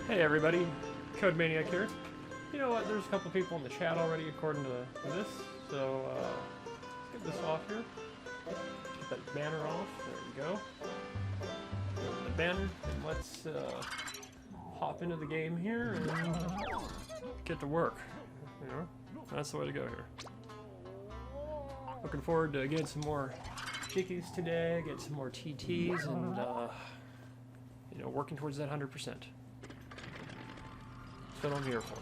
Hey everybody, Code Maniac here. You know what, there's a couple people in the chat already according to this, so let's get this off here. Get that banner off, there we go. The banner, and let's hop into the game here and get to work. You know, that's the way to go here. Looking forward to getting some more chickies today, get some more TTs, and you know, working towards that 100%. That's what I'm here for.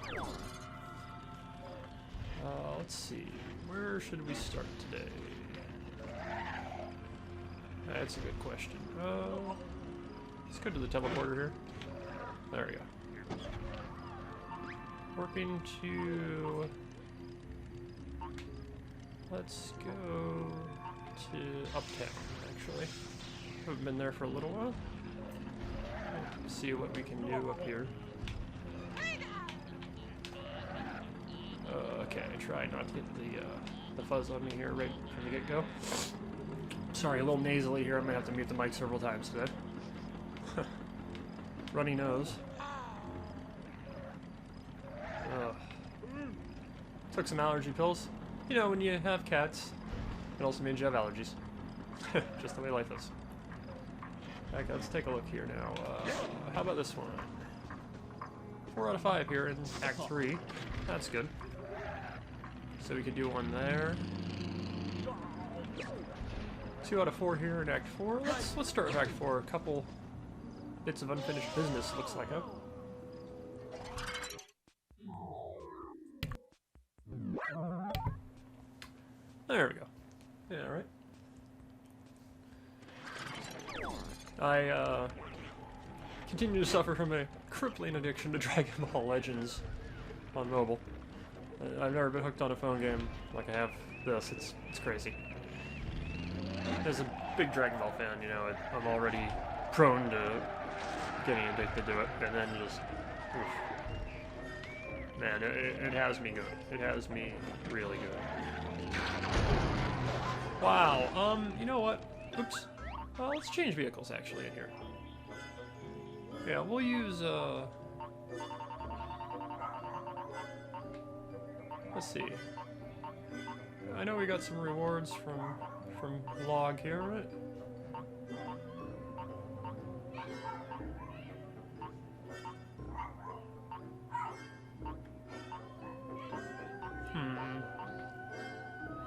Let's see, where should we start today? That's a good question. Let's go to the teleporter here. There we go. Warping to... Let's go to Uptown, actually. Haven't been there for a little while. Let's see what we can do up here. Okay, try not to get the fuzz on me here right from the get-go. Sorry, a little nasally here. I'm gonna have to mute the mic several times today. Runny nose. Took some allergy pills. You know, when you have cats, it also means you have allergies. Just the way life is. Okay, let's take a look here now. How about this one? 4 out of 5 here in Act 3. That's good. So we could do one there. 2 out of 4 here in Act 4. Let's start with Act 4. A couple bits of unfinished business, looks like, huh? There we go. Yeah, right. I continue to suffer from a crippling addiction to Dragon Ball Legends on mobile. I've never been hooked on a phone game like I have this. It's crazy. As a big Dragon Ball fan, you know, I'm already prone to getting addicted to it, and then just, oof. Man, it has me good. It has me really good. Wow. You know what? Oops. Let's change vehicles actually in here. Yeah, we'll use let's see. I know we got some rewards from Log here, right?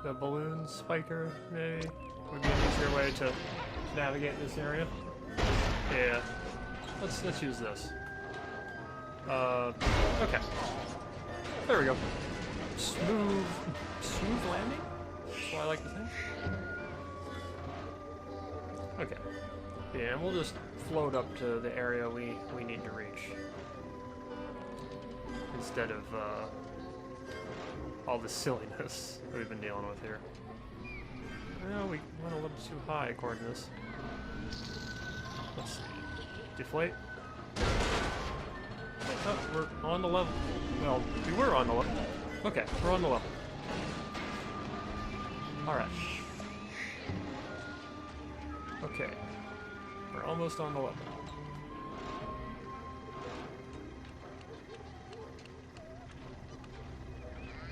The balloon spiker, maybe, would be an easier way to navigate this area. Yeah. Let's use this. Okay. There we go. Smooth landing? That's what I like to think. Okay. Yeah, and we'll just float up to the area we need to reach. Instead of, all the silliness that we've been dealing with here. Well, we went a little too high according to this. Let's see. Deflate. Oh, we're on the level. Well, we were on the level. Okay, we're on the level. Alright. Okay. We're almost on the level.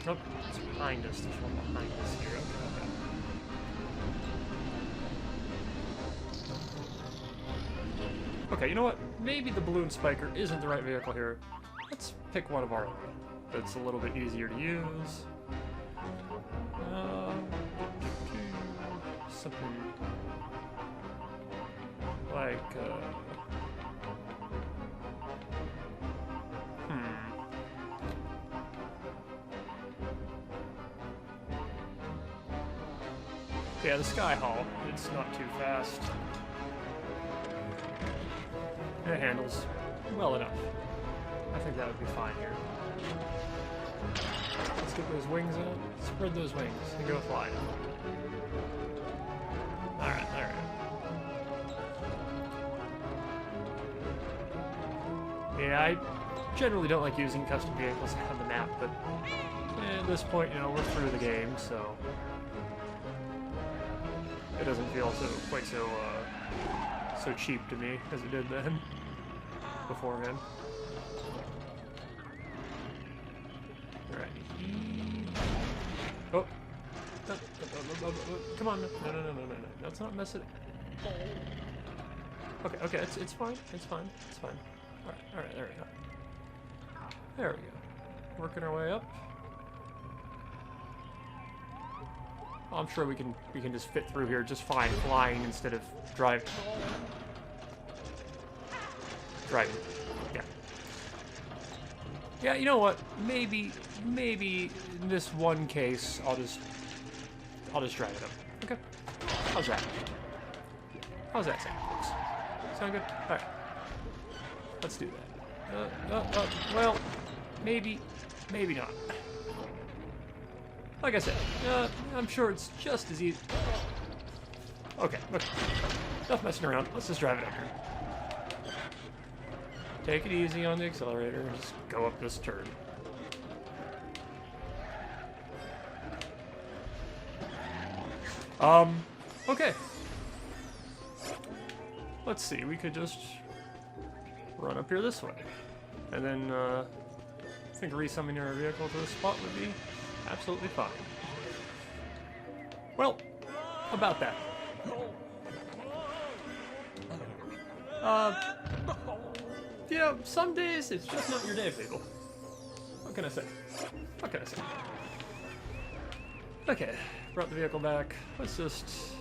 Nope, it's behind us. There's one behind us here. Okay, you know what? Maybe the balloon spiker isn't the right vehicle here. Let's pick one of our own that's a little bit easier to use. Something like, yeah, the Sky Hall. It's not too fast. It handles well enough. I think that would be fine here. Let's get those wings out. Spread those wings and go fly. Alright, alright. Yeah, I generally don't like using custom vehicles on the map, but at this point, you know, we're through the game, so it doesn't feel quite so cheap to me as it did then beforehand. Come on. No. Let's not mess it. Okay. It's fine. It's fine. All right. There we go. There we go. Working our way up. I'm sure we can just fit through here just fine, flying instead of driving. Yeah. Yeah, you know what? Maybe in this one case I'll just drive it up. Okay. How's that? How's that sound, folks? Sound good? Alright. Let's do that. Well, maybe not. Like I said, I'm sure it's just as easy. Okay. Enough messing around. Let's just drive it up here. Take it easy on the accelerator and just go up this turn. Okay. Let's see, we could just run up here this way. And then, I think resummoning our vehicle to the spot would be absolutely fine. Well, about that. You know, some days it's just not your day, people. What can I say? Okay, brought the vehicle back. Let's just...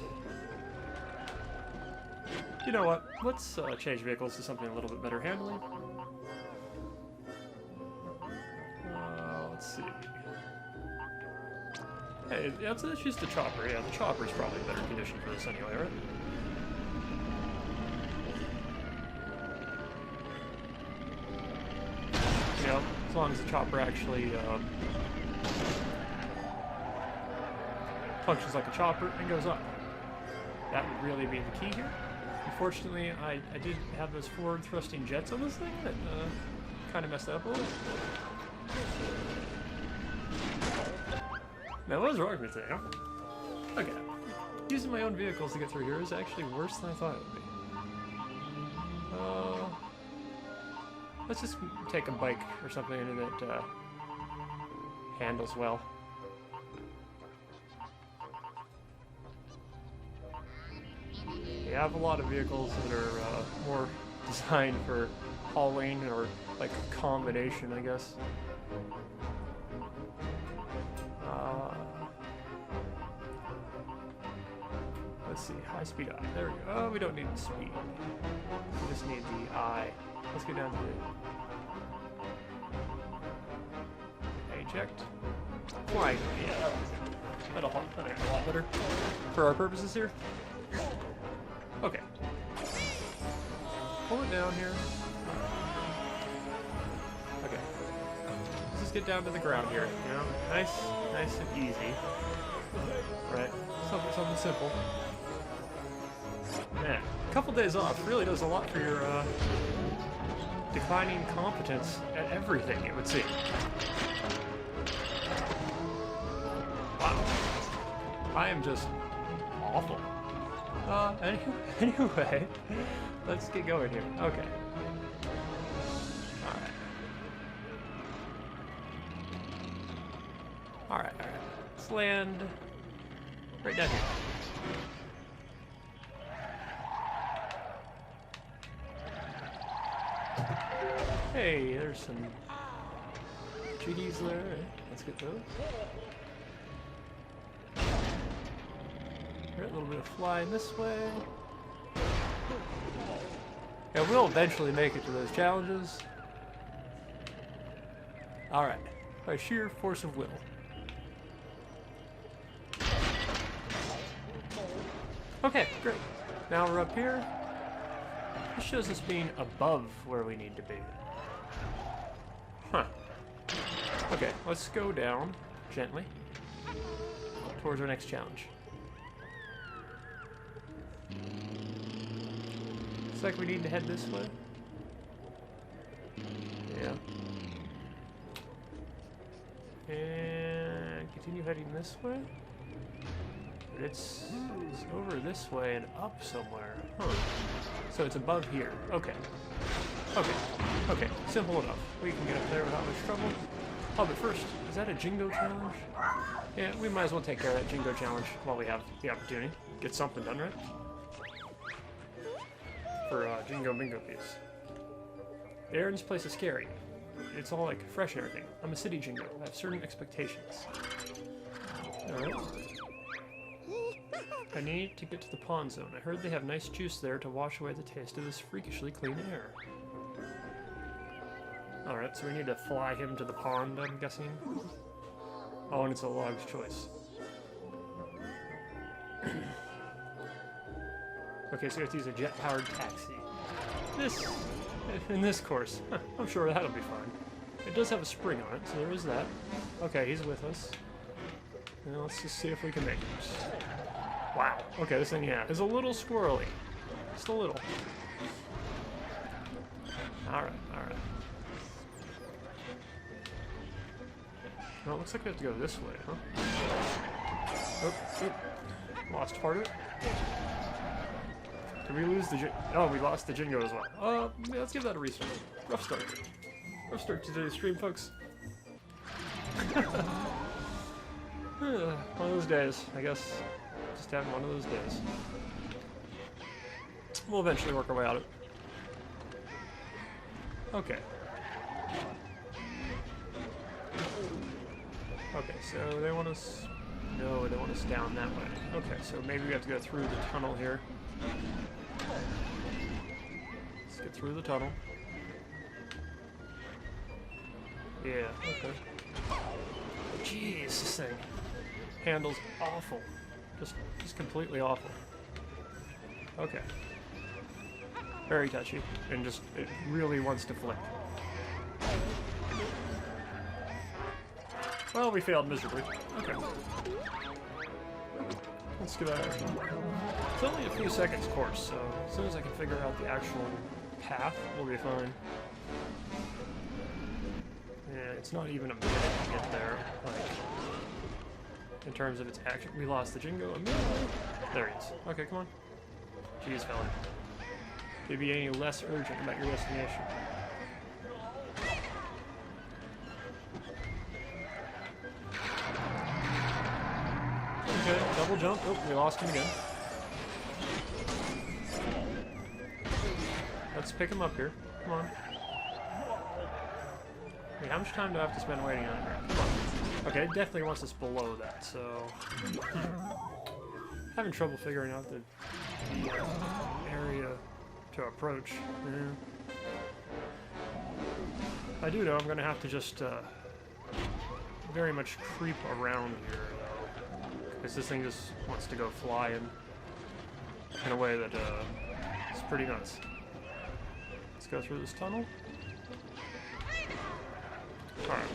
You know what? Let's change vehicles to something a little bit better handling. Let's see. Hey, let's use the chopper. Yeah, the chopper's probably better condition for this anyway, right? You know, as long as the chopper actually functions like a chopper and goes up. That would really be the key here. Unfortunately, I did have those forward thrusting jets on this thing that kind of messed that up a little. Now, what was wrong with me today, huh? Okay. Using my own vehicles to get through here is actually worse than I thought it would be. Let's just take a bike or something that handles well. I have a lot of vehicles that are more designed for hauling or like a combination, I guess. Let's see, high speed eye. There we go. Oh, we don't need the speed. We just need the eye. Let's get down to the eject. Flying. Yeah. That'll make it a lot better for our purposes here. Okay. Pull it down here. Okay. Let's just get down to the ground here. You know, nice and easy. Right. Something simple. Man, a couple days off really does a lot for your declining competence at everything, it would seem. Wow. I am just awful. Anyway, let's get going here. Okay. Alright. Let's land right down here. Hey, there's some GDs there. Let's get those. A little bit of flying this way. Yeah, we'll eventually make it to those challenges. Alright, by sheer force of will. Okay, great. Now we're up here. This shows us being above where we need to be. Huh. Okay, let's go down gently towards our next challenge. Looks like we need to head this way. Yeah. And continue heading this way. But it's over this way and up somewhere. Huh. So it's above here. Okay. Okay. Simple enough. We can get up there without much trouble. Oh, but first, is that a Jingo challenge? Yeah, we might as well take care of that Jingo challenge while we have the opportunity. Get something done, right? For Jingo Bingo piece. The air in this place is scary. It's all like fresh and everything. I'm a city Jingo. I have certain expectations. Alright. I need to get to the pond zone. I heard they have nice juice there to wash away the taste of this freakishly clean air. Alright, so we need to fly him to the pond, I'm guessing. Oh, and it's a log's choice. Okay, so we have to use a jet-powered taxi. In this course. I'm sure that'll be fine. It does have a spring on it, so there is that. Okay, he's with us. Now let's just see if we can make it. Wow. Okay, this thing, yeah, is a little squirrely. Just a little. Alright, alright. Well, it looks like we have to go this way, huh? Oh. Lost part of it. Did we lose the Oh, we lost the Jingo as well. Yeah, let's give that a restart. Rough start. Rough start to today's stream, folks. One of those days, I guess. Just having one of those days. We'll eventually work our way out of it. Okay. Okay, so they want us... No, they want us down that way. Okay, so maybe we have to go through the tunnel here. Let's get through the tunnel. Yeah, okay. Jeez, this thing handles awful. Just completely awful. Okay. Very touchy, and just, it really wants to flick. Well, we failed miserably. Okay. Let's get out of here. It's only a few seconds course, so as soon as I can figure out the actual path, we'll be fine. Yeah, it's not even a minute to get there, like, in terms of its action. We lost the Jingo immediately. There he is. Okay, come on. Jeez, fella. Could be any less urgent about your destination. Okay, double jump. Oh, we lost him again. Let's pick him up here. Come on. Wait, how much time do I have to spend waiting on it here? Come on. Okay, it definitely wants us below that, so... Having trouble figuring out the area to approach. Yeah. I do know I'm going to have to just very much creep around here, though. Because this thing just wants to go flying in a way that is pretty nuts. Let's go through this tunnel. Alright.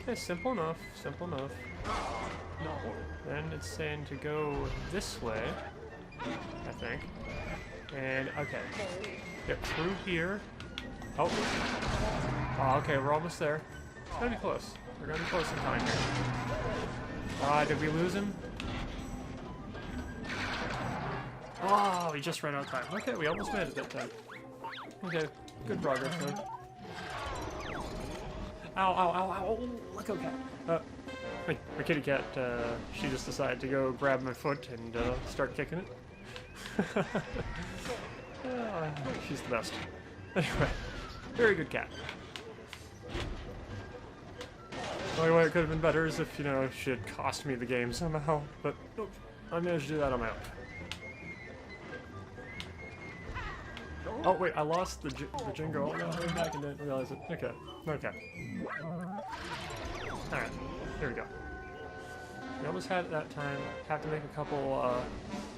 Okay, simple enough, simple enough. Then it's saying to go this way, I think. And, okay. Get through here. Oh. Oh, okay, we're almost there. It's gonna be close. We're gonna be close in time here. Did we lose him? Oh, we just ran out of time. Okay, we almost made it that time. Okay, good progress though. Ow, ow, ow, ow, let go, cat. My kitty cat, she just decided to go grab my foot and start kicking it. She's the best. Anyway, very good cat. The only way it could have been better is if, you know, she had cost me the game somehow, but nope, I managed to do that on my own. Oh wait, I lost the Jingo. Oh no, I went back and didn't realize it. Okay, okay. Alright, here we go. We almost had it that time. Have to make a couple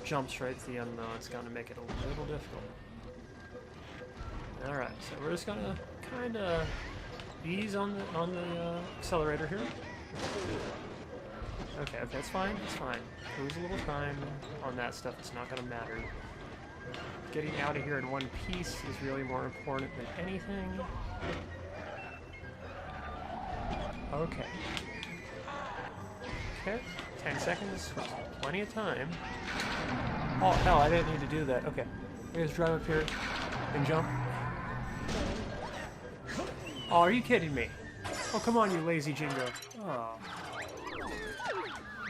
jumps right at the end though. It's gonna make it a little difficult. Alright, so we're just gonna kinda ease on the accelerator here. Okay, okay, it's fine, it's fine. Lose a little time on that stuff, it's not gonna matter. Getting out of here in one piece is really more important than anything. Okay. Okay, 10 seconds, plenty of time. Oh, hell, I didn't need to do that. Okay, we just drive up here and jump. Oh, are you kidding me? Oh, come on, you lazy Jingo. Oh.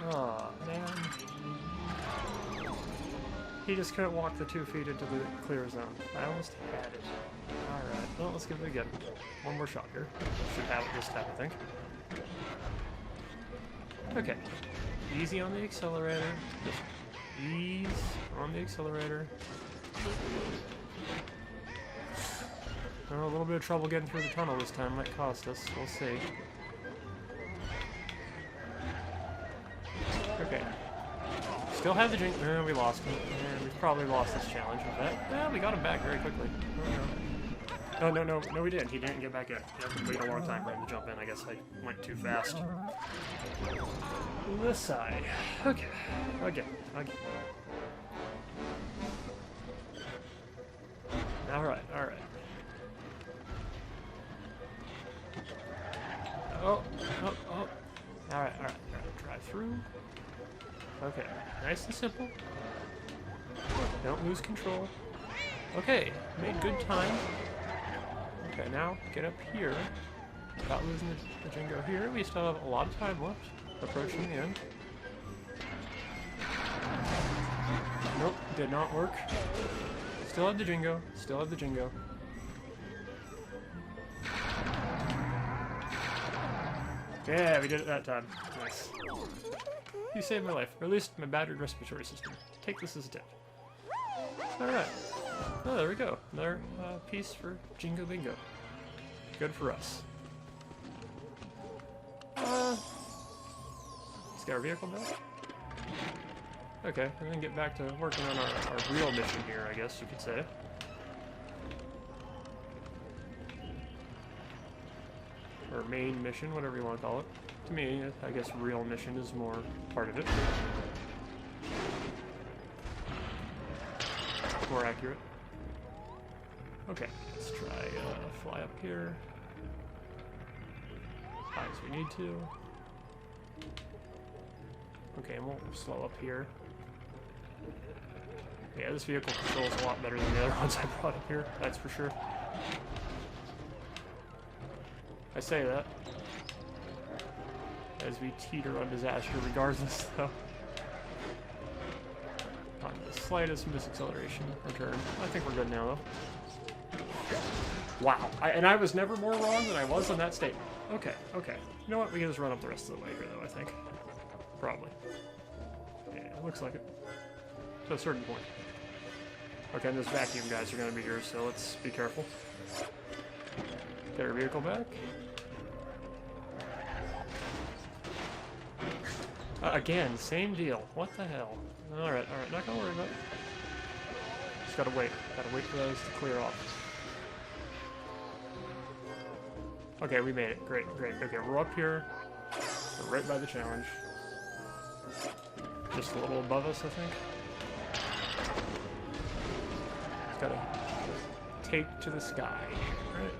Oh, man. He just couldn't walk the 2 feet into the clear zone. I almost had it. Alright, well, let's give it again. One more shot here. Should have it this time, I think. Okay. Easy on the accelerator. Just ease on the accelerator. Oh, a little bit of trouble getting through the tunnel this time. Might cost us. We'll see. Okay. Still have the drink. We lost him. We've probably lost this challenge with that. Yeah, we got him back very quickly. Oh, no, we didn't. He didn't get back in. You have to wait a long time for him to jump in. I guess I went too fast. This side. Okay. Again. Alright. Oh. Alright. Drive through. Okay. Nice and simple. Don't lose control. Okay. Made good time. Okay, now get up here. Without losing the Jingo here. We still have a lot of time left. Approaching the end. Nope, did not work. Still have the Jingo. Yeah, we did it that time. Nice. You saved my life, or at least my battered respiratory system. Take this as a tip. Alright. Oh, there we go. Another piece for Jingo Bingo. Good for us. Let's get our vehicle back. Okay, and then get back to working on our real mission here, I guess you could say. Or main mission, whatever you want to call it. To me, I guess real mission is more part of it. More accurate. Okay, let's try fly up here. High as we need to. Okay, and we'll slow up here. Yeah, this vehicle controls a lot better than the other ones I brought up here, that's for sure. I say that as we teeter on disaster regardless, though. Not the slightest misacceleration or turn. I think we're good now, though. Wow. And I was never more wrong than I was on that statement. Okay. You know what? We can just run up the rest of the way here, though, I think. Probably. Yeah, it looks like it. To a certain point. Okay, and those vacuum guys are going to be here, so let's be careful. Get our vehicle back. Again, same deal. What the hell? Alright, not gonna worry about it. Just gotta wait. Gotta wait for those to clear off. Okay, we made it. Great. Okay, we're up here. We're right by the challenge. Just a little above us, I think. Just gotta take to the sky. Right.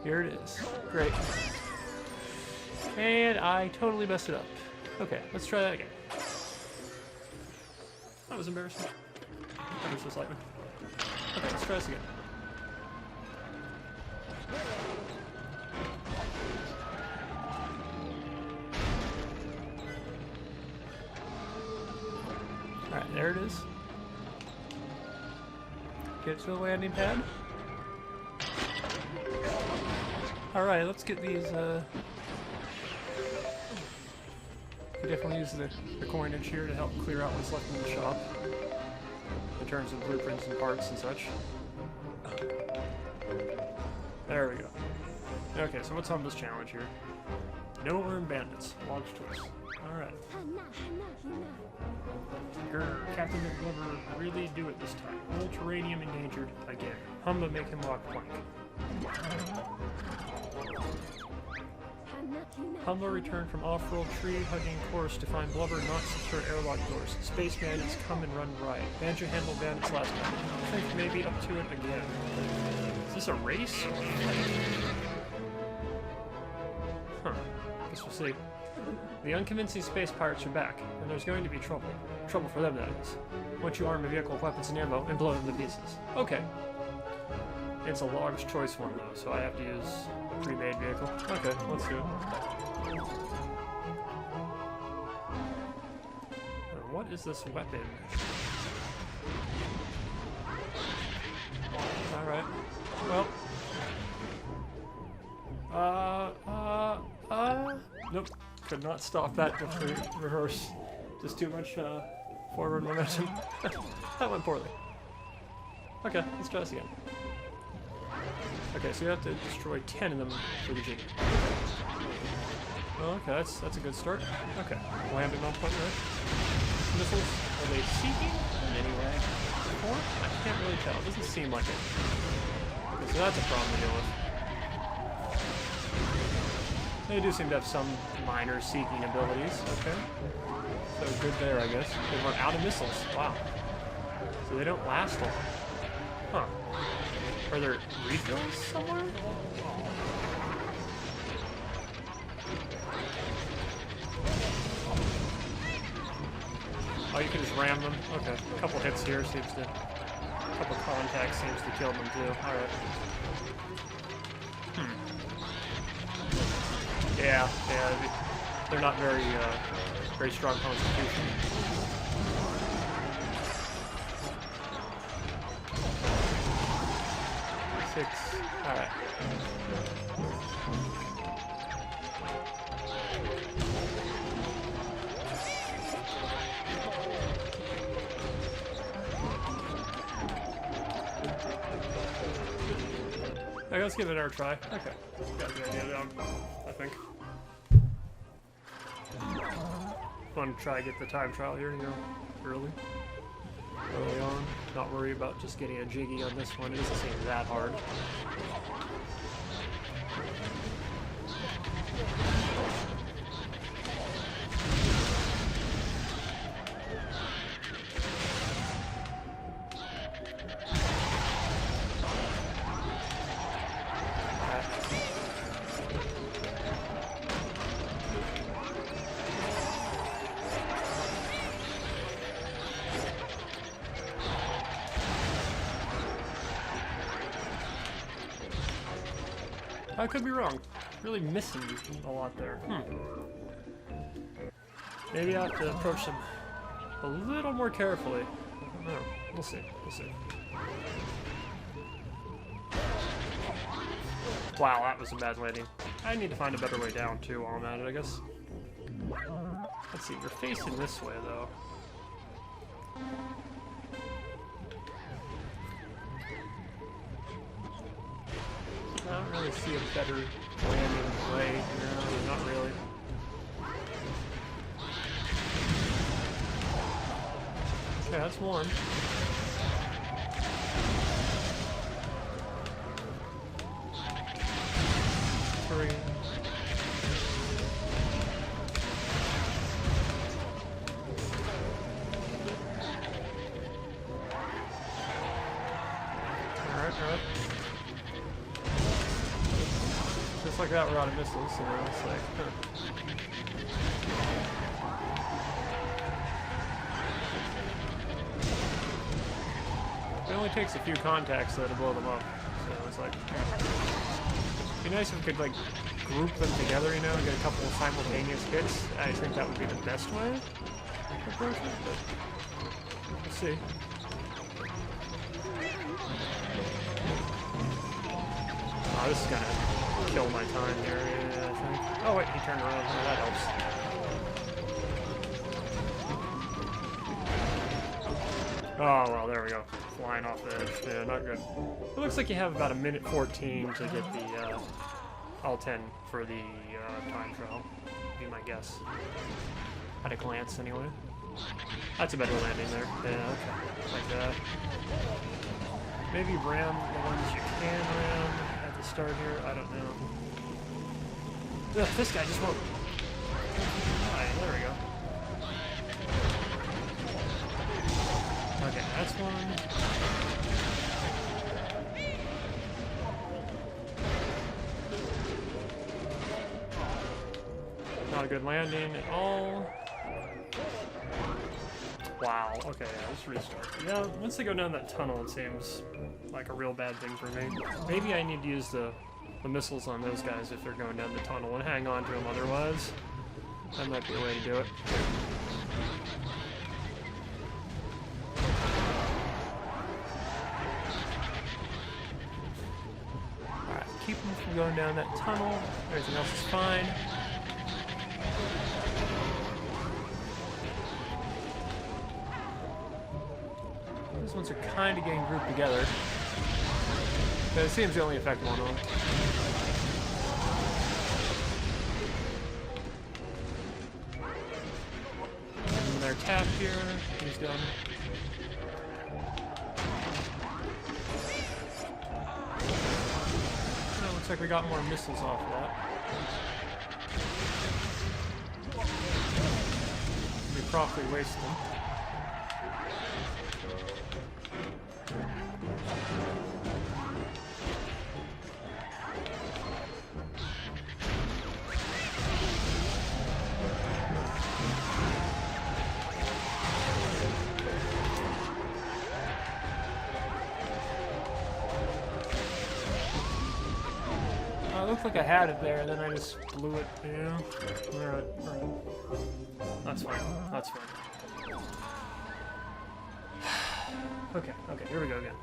Here it is. Great. And I totally messed it up. Okay, let's try that again. That was embarrassing. Ever so slightly. Okay, let's try this again. Alright, there it is. Get to the landing pad. Alright, let's get these, we definitely use the coinage here to help clear out what's left in the shop. In terms of blueprints and parts and such. There we go. Okay, so what's on this challenge here? No armed bandits. Launch twist. Alright. Grr, Captain McGlover really do it this time. Ultranium endangered again. Humba make him walk plank. Humba returned from off-world tree-hugging course to find Blubber not secure airlock doors. Space bandits come and run riot. Banjo handled bandits last time. I think maybe up to it again. Is this a race? Huh. Guess we'll see. The unconvincing space pirates are back, and there's going to be trouble. Trouble for them, that is. Once you arm a vehicle with weapons and ammo and blow them to pieces. Okay. It's a large choice one though, so I have to use a pre-made vehicle. Okay, let's do it. What is this weapon? Alright. Well. Nope. Could not stop that to rehearse. Just too much, forward momentum. That went poorly. Okay, let's try this again. Okay, so you have to destroy 10 of them for the G. Oh, okay, that's a good start. Okay, landing on point, right? Missiles, are they seeking in any way? Or? I can't really tell. It doesn't seem like it. Okay, so that's a problem to deal with. They do seem to have some minor seeking abilities. Okay. So good there, I guess. They run out of missiles. Wow. So they don't last long. Huh. Are there refills somewhere? Oh, you can just ram them? Okay. A couple hits here seems to... A couple contacts seems to kill them too. Alright. Yeah, they're not very, very strong constitution. Six. Alright. Okay, let's give it another try. Okay. Got the idea down, I think. Want to try to get the time trial here, you know, early on. Not worry about just getting a jiggy on this one. It doesn't seem that hard. I could be wrong. Really missing a lot there. Maybe I have to approach them a little more carefully. I don't know. We'll see. We'll see. Wow, that was a bad landing. I need to find a better way down too while I'm at it, I guess. Let's see. You're facing this way though. I don't really see a better landing way. No, not really. Okay, that's one. Three. Alright. Just like that, we're out of missiles, so it's like, It only takes a few contacts though to blow them up, so it's like, it'd be nice if we could like group them together, you know, and get a couple of simultaneous hits. I think that would be the best way to approach it, but we'll see. Oh, this is gonna kill my time here, yeah, I think. Oh wait, he turned around. Oh, that helps. Oh, well, there we go. Flying off the edge. Yeah, not good. It looks like you have about 1:14 to get the, all 10 for the, time trial. Would be my guess. At a glance, anyway. That's a better landing there. Yeah, okay. Like that. Maybe ram the ones you can ram at the start here. I don't know. Ugh, this guy just won't. Alright, there we go. Okay, that's one. Not a good landing at all. Wow, okay, yeah, let's restart. Yeah, once they go down that tunnel, it seems like a real bad thing for me. Maybe I need to use the missiles on those guys if they're going down the tunnel and hang on to them otherwise. That might be a way to do it. Alright, keep them from going down that tunnel. Everything else is fine. These ones are kind of getting grouped together. But it seems to only affect one of them. And their tap here, he's done. Oh, looks like we got more missiles off of that. We properly waste them. It looked like I had it there, and then I just blew it. Yeah. Alright, alright. That's fine. That's fine. Okay, okay, here we go again.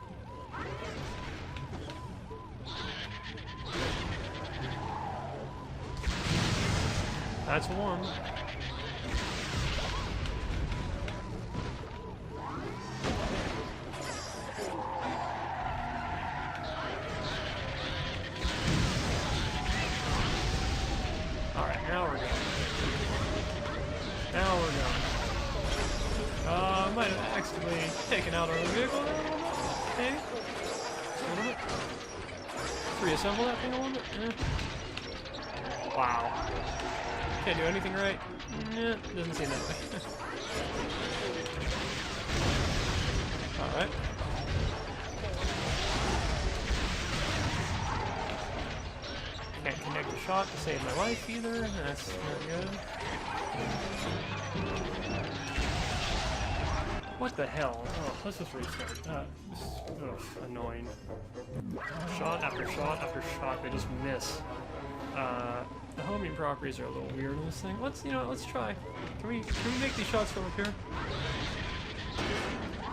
That's one. Alright, now we're going. Now we're going. Might have accidentally taken out our vehicle there a little bit. Maybe? Just a little bit. Reassemble that thing a little bit. Wow. Can't do anything right. Nah, doesn't seem that way. Alright. Can't connect the shot to save my life either. That's not good. What the hell? Oh, let's just restart. This is annoying. Shot after shot after shot, they just miss. The homing properties are a little weird on this thing. Let's try. Can we make these shots from up here?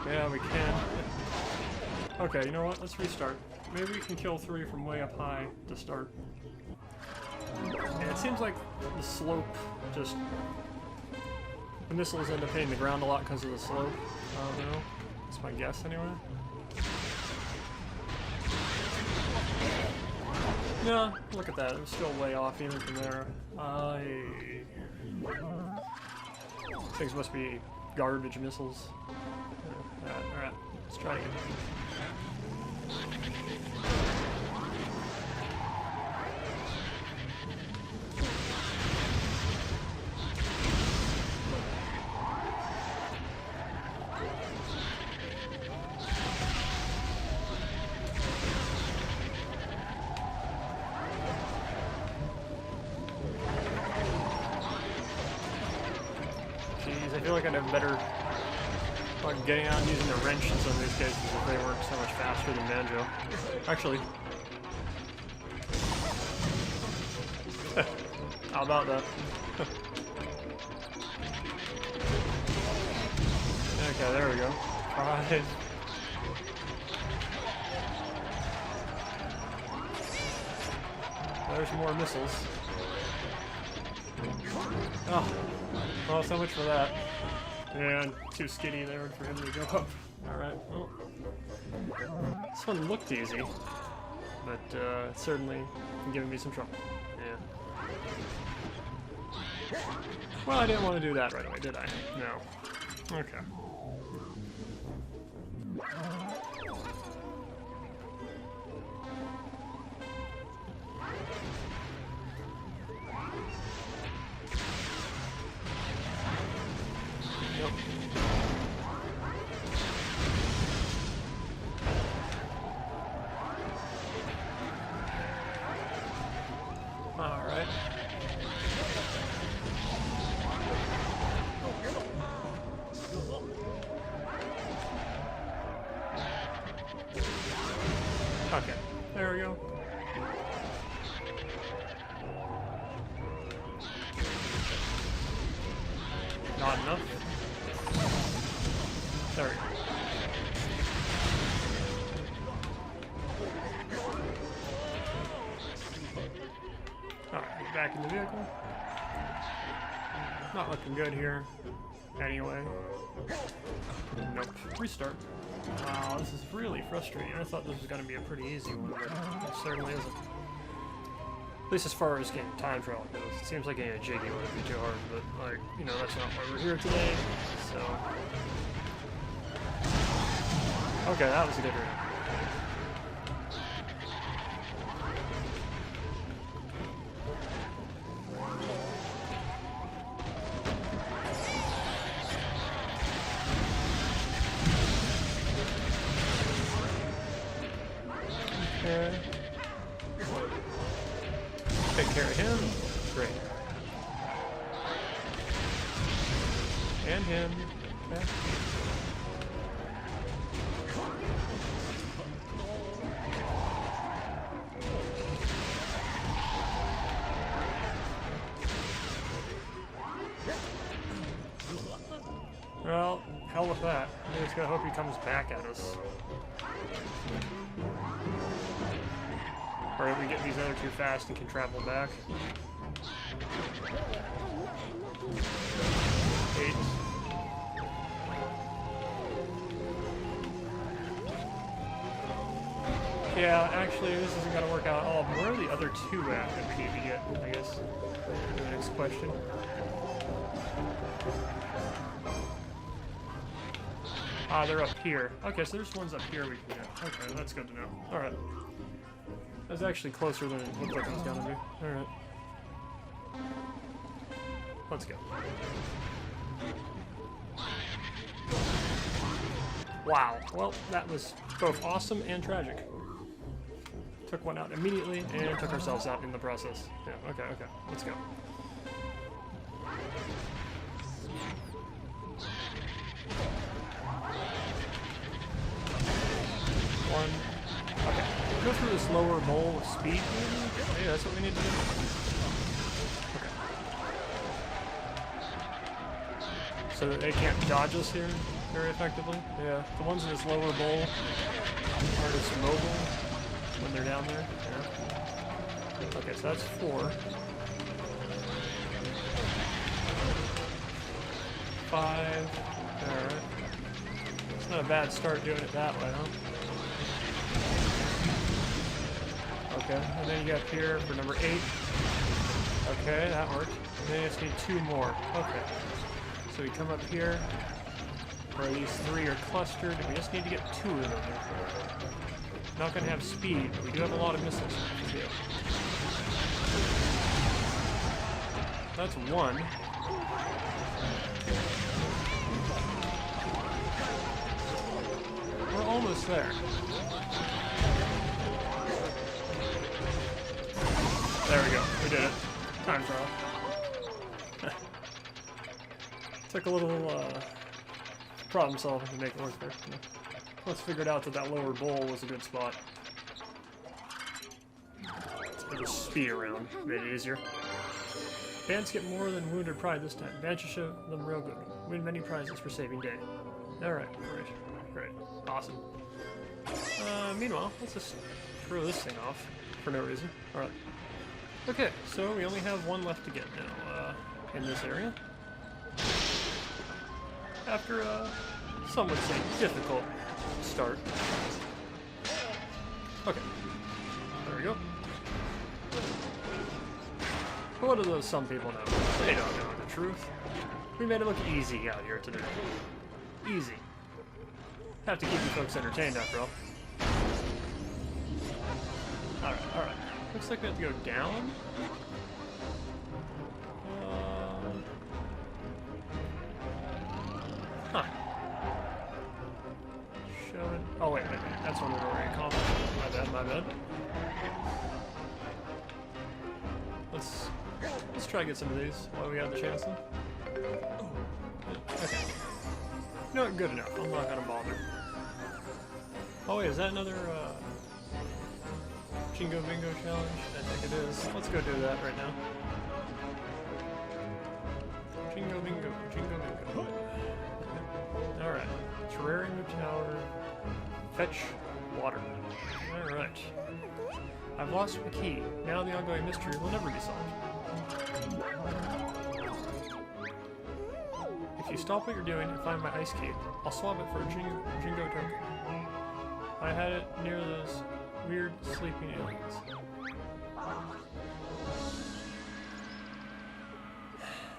Yeah, we can. Okay, you know what? Let's restart. Maybe we can kill 3 from way up high to start. And it seems like the slope just... The missiles end up hitting the ground a lot because of the slope. I don't know. That's my guess anyway. Yeah, look at that. It was still way off even from there. Things must be garbage missiles. Alright, let's try again. Jeez, I feel like I'd have better luck getting out and using the wrench in some of these cases if they weren't so much faster than Banjo. Actually. How about that? Okay, there we go. Right. There's more missiles. Oh, well, so much for that. And too skinny there for him to go up. Alright, well. This one looked easy, but it's certainly giving me some trouble. Yeah. Well, I didn't want to do that right away, did I? No. Okay. Yep. All right. Not enough. There we go. Alright, back in the vehicle. Not looking good here. Anyway. Nope. Restart. Wow, this is really frustrating. I thought this was going to be a pretty easy one, but it certainly isn't. At least as far as getting time trial goes. It seems like getting a jiggy would be too hard, but, like, you know, that's not why we're here today, so... Okay, that was a good round. Okay. Take care of him. Great. And him. Okay. Well, hell with that. I just gotta hope he comes back at us. Or if we get these other two fast and can travel back. 8. Yeah, actually, this isn't gonna work out at all. Where are the other two at that we need to get, I guess? The next question. Ah, they're up here. Okay, so there's ones up here we can get. Okay, that's good to know. Alright. That's actually closer than it looked like it was gonna be. Alright. Let's go. Wow. Well, that was both awesome and tragic. Took one out immediately and took ourselves out in the process. Yeah, okay, okay. Let's go. One. Okay. Go through this lower bowl with speed, maybe? Hey, that's what we need to do. Okay. So that they can't dodge us here very effectively. Yeah. The ones in this lower bowl are just mobile when they're down there. Yeah. Okay, so that's 4. 5. Alright. It's not a bad start doing it that way, huh? Okay, and then you got here for number 8. Okay, that worked. And then you just need 2 more. Okay. So we come up here, where these 3 are clustered, and we just need to get 2 of them. Not gonna have speed, but we do have a lot of missiles. Yeah. That's 1. We're almost there. There we go. We did it. Time trial. Took a little problem solving to make it work there. Yeah. Let's figure it out that that lower bowl was a good spot. Let's just speed around. Made it easier. Bands get more than Wounded Pride this time. Banjo show them real good. Win many prizes for saving day. Alright, great. Great. Awesome. Meanwhile, let's just throw this thing off for no reason. Alright. Okay, so we only have 1 left to get now, in this area. After a, some would say, difficult start. Okay. There we go. But what do those some people know? They don't know the truth. We made it look easy out here today. Easy. Have to keep you folks entertained after all. Alright, alright. Looks like we have to go down. Huh. Show it. Oh, wait. That's one we've already accomplished. My bad, my bad. Let's try to get some of these while we have the chance then. Okay. You know what? Good enough. I'm not gonna bother. Oh wait, is that another Jingo Bingo challenge? I think it is. Let's go do that right now. Jingo Bingo, Jingo Bingo. tower. Fetch water. Alright. I've lost my key. Now the ongoing mystery will never be solved. If you stop what you're doing and find my ice key, I'll swap it for a Jingo token. I had it near those weird sleeping aliens.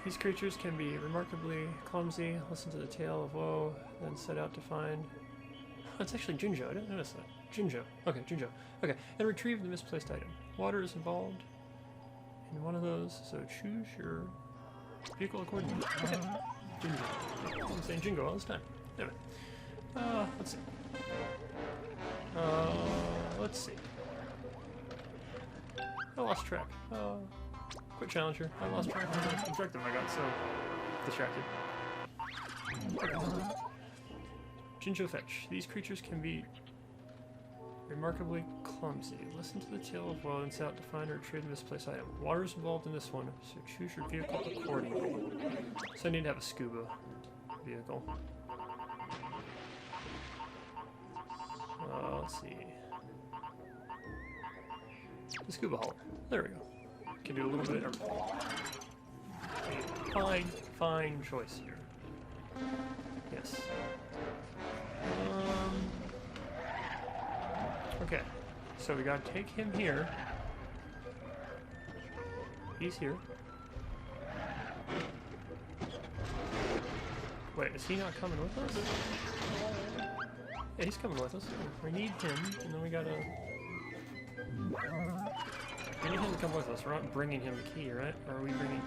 These creatures can be remarkably clumsy. Listen to the tale of woe, then set out to find... Oh, it's actually Jinjo. I didn't notice that. Jinjo. Okay, Jinjo. Okay, and retrieve the misplaced item. Water is involved in one of those, so choose your vehicle accordingly. Okay. Jinjo. I'm saying Jingo all this time. Anyway. Let's see. Let's see. I lost track. Quick challenger. I lost track of the objective I got so distracted. Okay. Jinjo fetch. These creatures can be remarkably clumsy. Listen to the tale of woe and set out to find or retrieve the misplaced item. Water is involved in this one, so choose your vehicle accordingly. So I need to have a scuba vehicle. Let's see. The scuba hauler. There we go. Can do a little bit of everything. Fine choice here. Yes. Okay. So we gotta take him here. He's here. Wait, is he not coming with us? Yeah, he's coming with us. We need him, and then we gotta... We need him to come with us. We're not bringing him the key, right? Or are we bringing...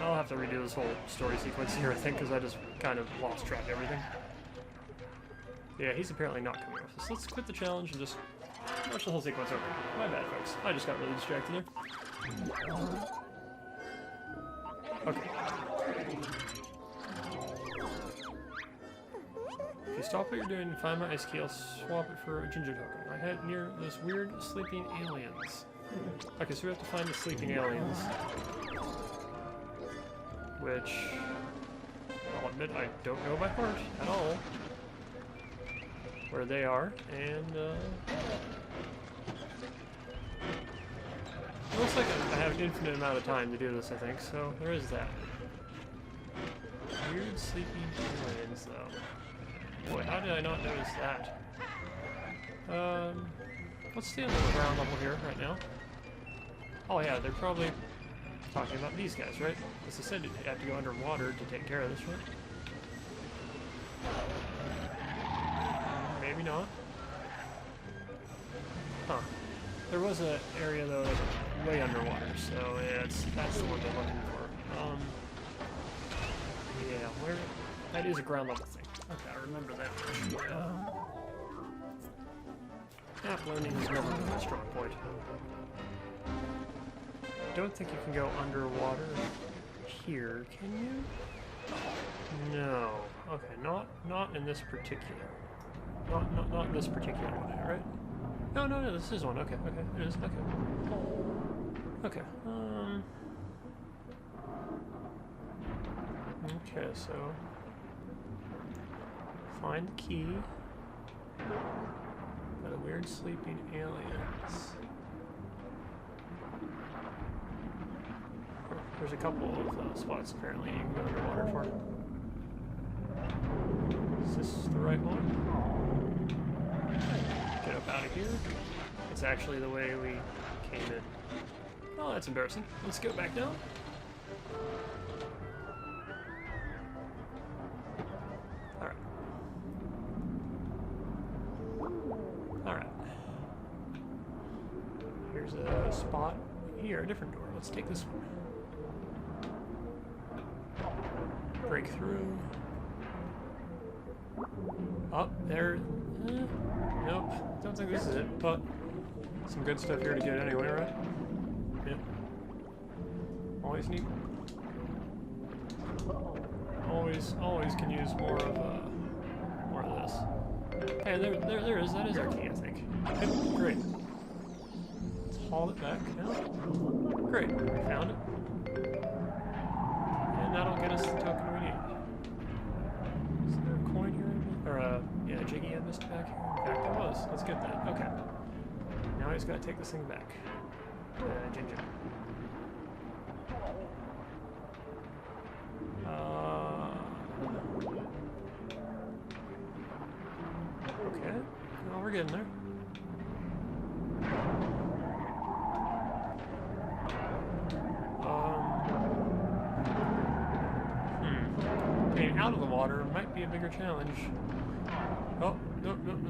I'll have to redo this whole story sequence here, I think, because I just kind of lost track of everything. Yeah, he's apparently not coming with us. Let's quit the challenge and just watch the whole sequence over. My bad, folks. I just got really distracted there. Okay. If you stop what you're doing and find my ice key, I'll swap it for a Jinjo token. I had near those weird sleeping aliens. Okay, so we have to find the sleeping aliens. Which, I'll admit, I don't know by heart at all where they are, and it looks like I have an infinite amount of time to do this, I think, so there is that. Weird sleeping aliens, though. Boy, how did I not notice that? Let's stay on the ground level here right now. Oh yeah, they're probably talking about these guys, right? As I said, you have to go underwater to take care of this, right? Maybe not. Huh. There was an area, though, way underwater, so yeah, that's the one they're looking for. Yeah, where... That is a ground level thing. Okay, I remember that. Map learning has never been my strong point. I don't think you can go underwater here, can you? No. Okay, not in this particular. Not in this particular one, right? No, this is one. Okay, it is. Okay. Okay, so find the key. By the weird sleeping aliens. There's a couple of spots apparently you can go underwater for. Is this the right one? Get up out of here. It's actually the way we came in. Oh, that's embarrassing. Let's go back down. Alright. Here's a spot here, a different door. Let's take this one. Break through. Up there. Nope. Don't think this is it, but some good stuff here to get anyway, right? Yep. Always neat. Always can use more of this. Hey, there is. That is our key, I think. Okay, great. Let's haul it back now. Great, we found it. And that'll get us the token we need. Is there a coin here? Or yeah, Jiggy I missed back here? In fact, there was. Let's get that. Okay. Now I just gotta take this thing back. Ginger. Okay. Well, we're getting there. Getting out of the water might be a bigger challenge. Oh, no. Don't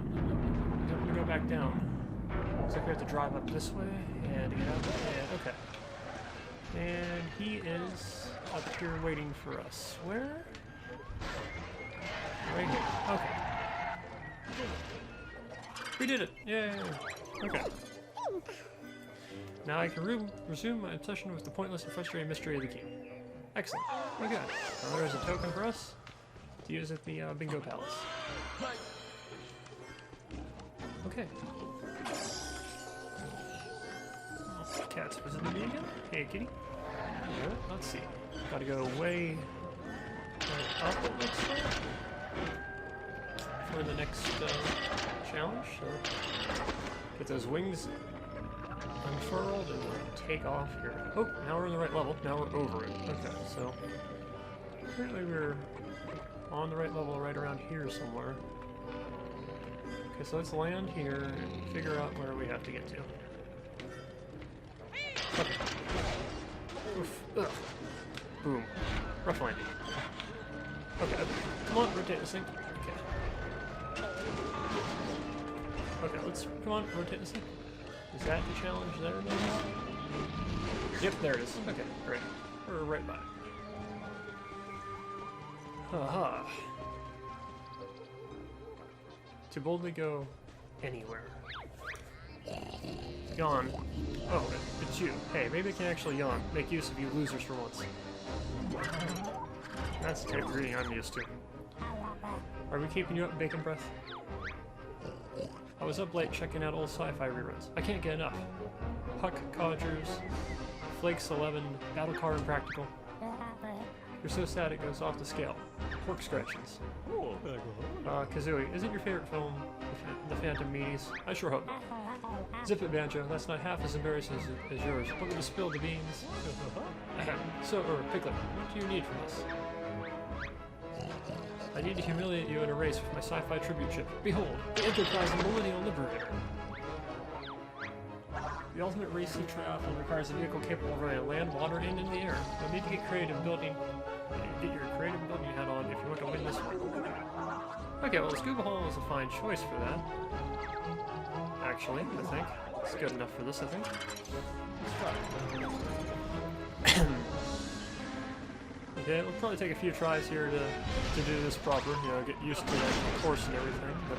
want to go back down. Looks like we have to drive up this way and get out. And, okay. And he is up here waiting for us. Where? Right here. Okay. We did it! Yay! Okay. Now I can resume my obsession with the pointless and frustrating mystery of the key. Excellent. Okay. Now there's a token for us to use at the Bingo Palace. Okay. Cat's visiting me again. Hey, kitty. Good. Let's see. Gotta go way up, it looks like, for the next challenge. So get those wings unfurled and take off here. Oh, now we're in the right level. Now we're over it. Okay, so apparently we're on the right level right around here somewhere. Okay, so let's land here and figure out where we have to get to. Okay. Oof. Ugh. Boom. Rough landing. Okay, come on, rotate this thing. Okay. Okay, let's, come on, rotate this thing. Is that the challenge there, maybe? Yep, there it is. Okay, great. We're right by it. Aha. To boldly go anywhere. Yawn. Oh, it's you. Hey, maybe I can actually yawn. Make use of you losers for once. That's the type of greeting I'm used to. Are we keeping you up, Bacon Breath? I was up late checking out old sci-fi reruns. I can't get enough. Huck Codgers, Flakes 11, Battle Car Impractical. You're so sad it goes off the scale. Pork scratchings. Kazooie, isn't your favorite film The Phantom Meanies? I sure hope not. Zip it, Banjo. That's not half as embarrassing as yours. Want me to spill the beans? Piglet, what do you need from us? I need to humiliate you in a race with my sci-fi tribute ship. Behold, the Enterprise Millennial Liberator. The ultimate race sea triathlon requires a vehicle capable of running land, water, and in the air. You'll need to get your creative building hat on if you want to win this one. Okay, well, the scuba hull is a fine choice for that. Actually, I think. It's good enough for this, I think. Let's try. Okay, it'll probably take a few tries here to do this proper, you know, get used to the course and everything, but...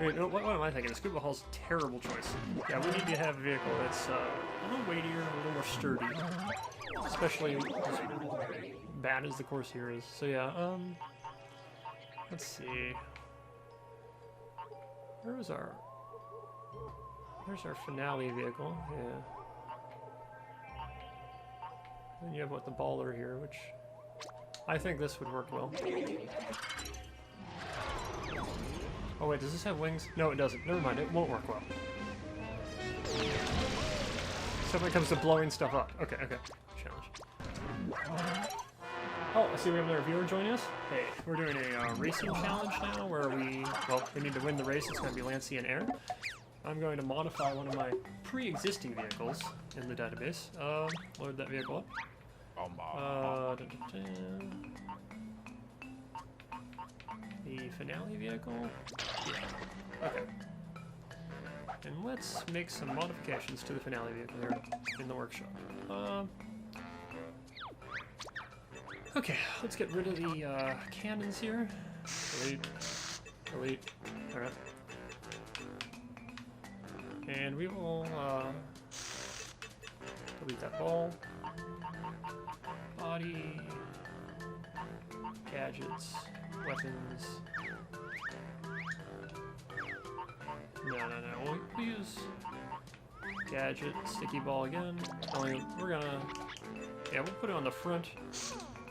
Wait, what am I thinking? The scuba hull's a terrible choice. Yeah, we need to have a vehicle that's a little weightier, a little more sturdy. Especially as bad as the course here is. So yeah, let's see. There's our finale vehicle, yeah. Then you have the baller here, which I think this would work well. Oh wait, does this have wings? No, it doesn't. Never mind, it won't work well. Except when it comes to blowing stuff up. Okay. Challenge. Oh, I see we have another viewer joining us. Hey, we're doing a racing challenge now where we need to win the race. It's going to be land, sea, and air. I'm going to modify one of my pre-existing vehicles in the database. Load that vehicle up. The finale vehicle? Yeah. Okay. And let's make some modifications to the finale vehicle here in the workshop. Okay, let's get rid of the cannons here. Delete. Alright. And we will delete that ball. Body. Gadgets. Weapons. No. We'll use gadget, sticky ball again. We'll put it on the front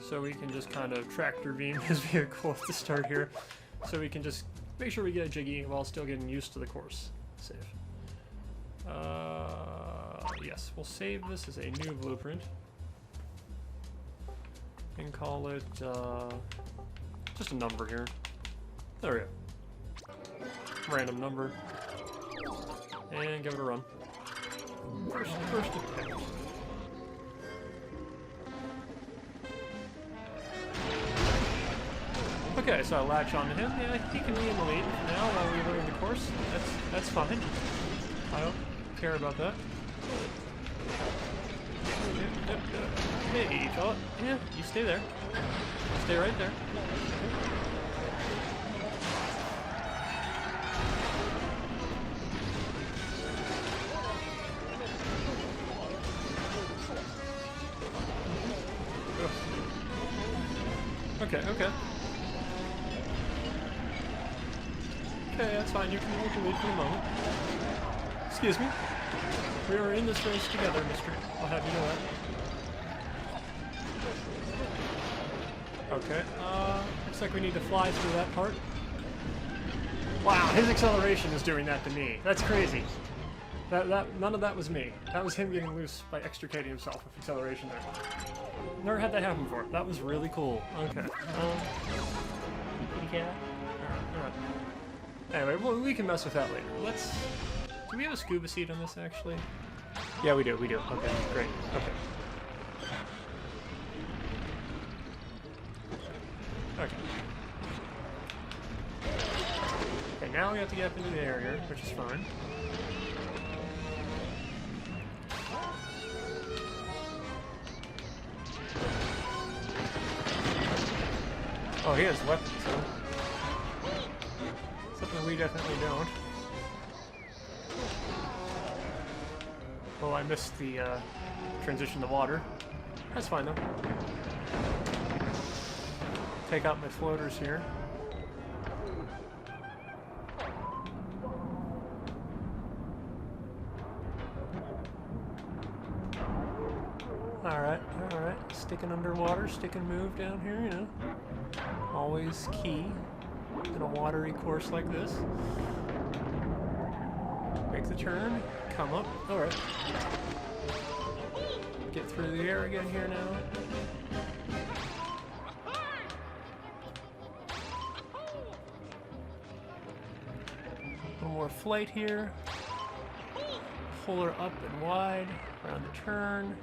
so we can just kind of tractor beam his vehicle at the start here. So we can just make sure we get a Jiggy while still getting used to the course. Save. Yes, we'll save this as a new blueprint. And call it, just a number here. There we go. Random number. And give it a run. First attempt. Okay, so I latch onto him. Yeah, he can be in the lead now while we learn the course. That's fine. I don't care about that. Hey, fella. Yeah, you stay there. Stay right there. Okay, okay. Okay, that's fine. You can leave for the moment. Excuse me. We are in this race together, mister. I'll have you know that. Okay, looks like we need to fly through that part. Wow, his acceleration is doing that to me. That's crazy. None of that was me. That was him getting loose by extricating himself with acceleration there. Never had that happen before. That was really cool. Okay. Yeah. Alright. Anyway, well, we can mess with that later. Let's... Do we have a scuba seat on this, actually? Yeah, we do. Okay, great. Okay. Okay. Okay, now we have to get up into the area, which is fine. Oh, he has weapons, huh? Something we definitely don't. Oh, I missed the transition to water. That's fine, though. Take out my floaters here. Alright. Sticking underwater, stick and move down here, you know. Always key in a watery course like this. Make the turn, come up. Alright. Get through the air again here now. One more flight here. Pull her up and wide around the turn.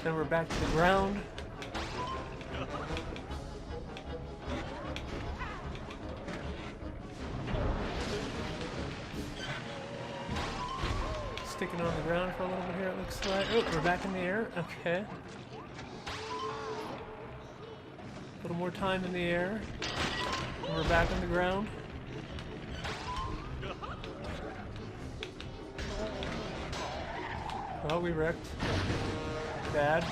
Then we're back to the ground. Sticking on the ground for a little bit here, it looks like. Oh, we're back in the air. Okay. A little more time in the air. And we're back on the ground. Oh, we wrecked. Bad.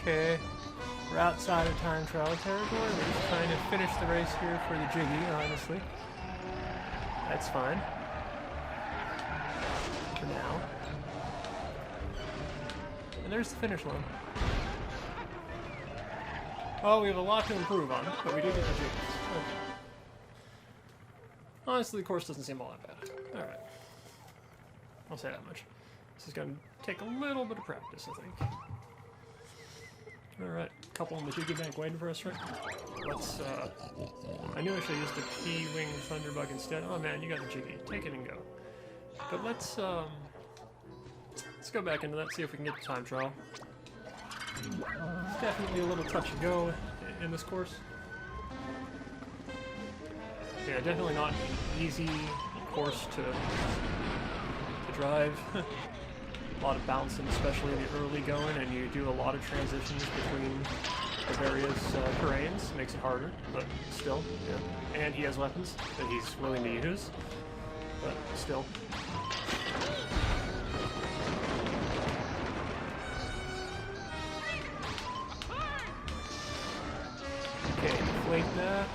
Okay. We're outside of time trial territory. We're just trying to finish the race here for the Jiggy, honestly. That's fine. For now. And there's the finish line. Well, we have a lot to improve on, but we did get the Jiggies. Okay. Honestly, the course doesn't seem all that bad. Alright. I'll say that much. This is going to take a little bit of practice, I think. Alright, couple in the Jiggy bank waiting for us, right? Let's, I knew I should have used the P-Wing Thunderbug instead. Oh man, you got the Jiggy. Take it and go. But let's go back into that, see if we can get the time trial. It's definitely a little touch and go in this course. Yeah, definitely not an easy course to drive. A lot of bouncing, especially in the early going, and you do a lot of transitions between the various terrains. Makes it harder, but still, yeah. And he has weapons that he's willing to use, but still. Okay, inflate that.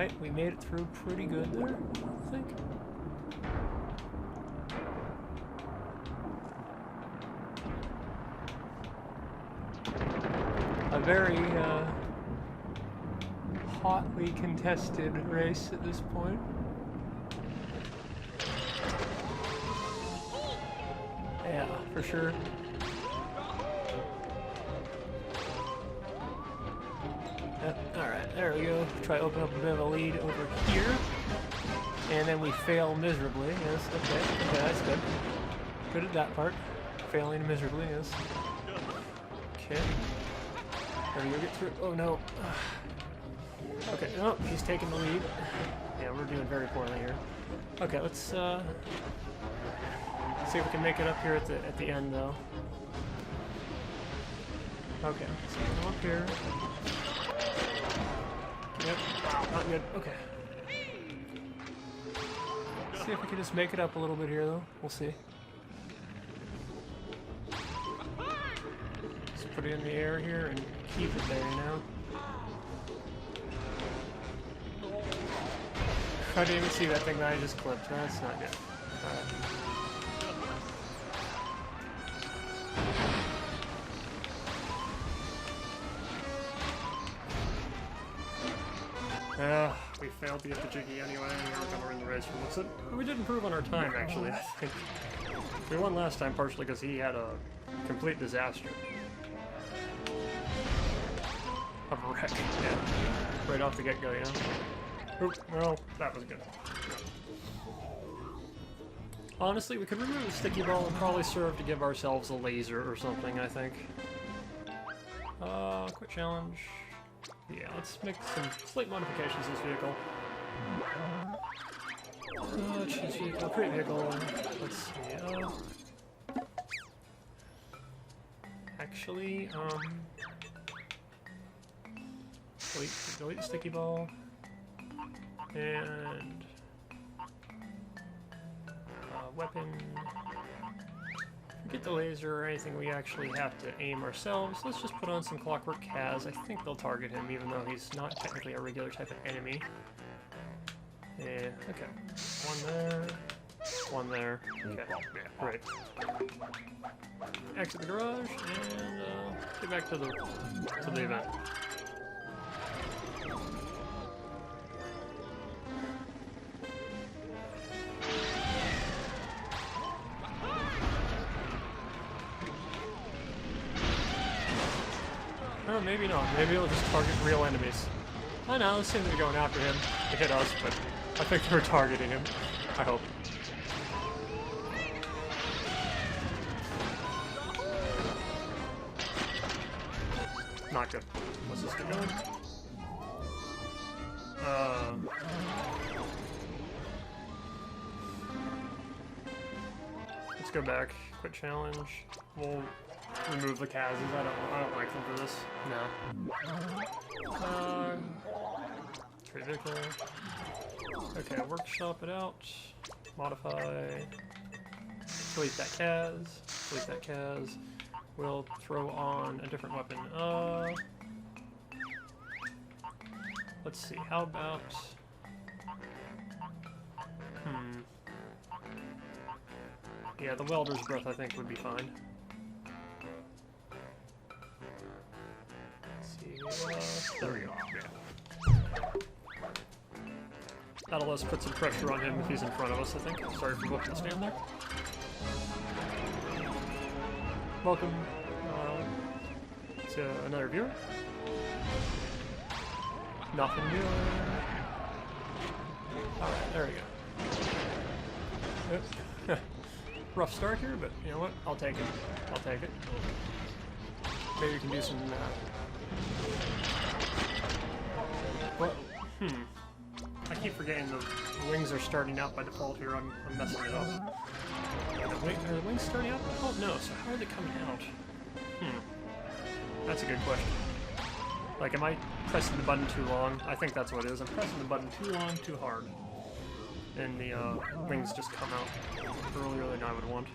Alright, we made it through pretty good there, I think. A very hotly contested race at this point. Yeah, for sure. Alright, there we go. Try to open up a bit of a lead over here. And then we fail miserably. Yes, okay, that's good. Good at that part. Failing miserably, yes. Okay. There we go, get through. Oh no. Okay, no, he's taking the lead. Yeah, we're doing very poorly here. Okay, let's see if we can make it up here at the end though. Okay, so go up here. Yep, not good. Okay. See if we can just make it up a little bit here though. We'll see. Just put it in the air here and keep it there, you know. I didn't even see that thing that I just clipped. That's not good. Alright. We failed to get the Jiggy anyway, and we're gonna win the race from this. We did improve on our time, actually, I think. We won last time partially because he had a complete disaster. Of a wreck, yeah. Right off the get-go, you know? Oop, well, that was good. Honestly, we could remove the sticky ball and probably serve to give ourselves a laser or something, I think. Quick challenge. Yeah, let's make some slight modifications to this vehicle. Choose vehicle, create vehicle. Let's see, actually, delete the sticky ball. And weapon. Forget the laser or anything we actually have to aim ourselves. Let's just put on some Clockwork Kaz. I think they'll target him, even though he's not technically a regular type of enemy. Yeah, okay. One there. One there. Okay, great. Exit the garage and get back to the event. Oh, maybe not. Maybe it'll just target real enemies. I know, it seems to be going after him to hit us, but I think they were targeting him. I hope. Not good. Let's just get going. Let's go back. Quit challenge. We'll remove the Kaz's. I don't like them for this. No. Trade vehicle. Okay, workshop it out. Modify. Delete that Kaz. Delete that Kaz. We'll throw on a different weapon. Let's see. How about? Yeah, the welder's breath I think would be fine. There we go. Yeah. That'll let us put some pressure on him if he's in front of us, I think. Sorry for booking the stand there. Welcome to another viewer. Nothing new. Alright, there we go. Oops. Rough start here, but you know what? I'll take it. I'll take it. Maybe we can do some well, I keep forgetting the wings are starting out by default here. I'm messing it up. Are the wings starting out by default? No, so how are they coming out? That's a good question. Like, am I pressing the button too long? I think that's what it is. I'm pressing the button too long, too hard. And the wings just come out earlier than I would want.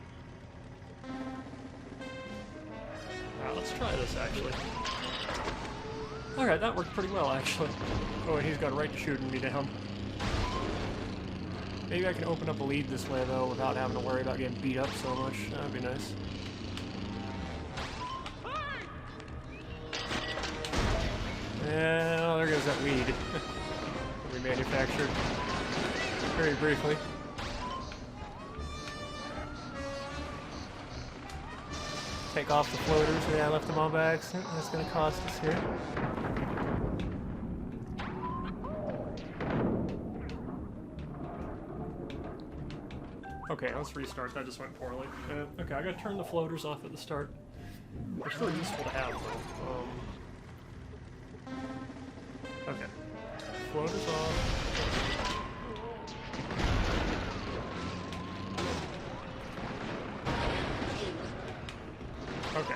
Alright, let's try this actually. Alright, that worked pretty well, actually. Oh, and he's got a right to shooting me down. Maybe I can open up a lead this way, though, without having to worry about getting beat up so much. That'd be nice. Yeah, oh, there goes that lead. Remanufactured. Very briefly. Take off the floaters. Yeah, I left them on by accident. That's going to cost us here. Okay, let's restart. That just went poorly. Okay, I gotta turn the floaters off at the start. They're still useful to have, though. Okay. Floaters off. Okay.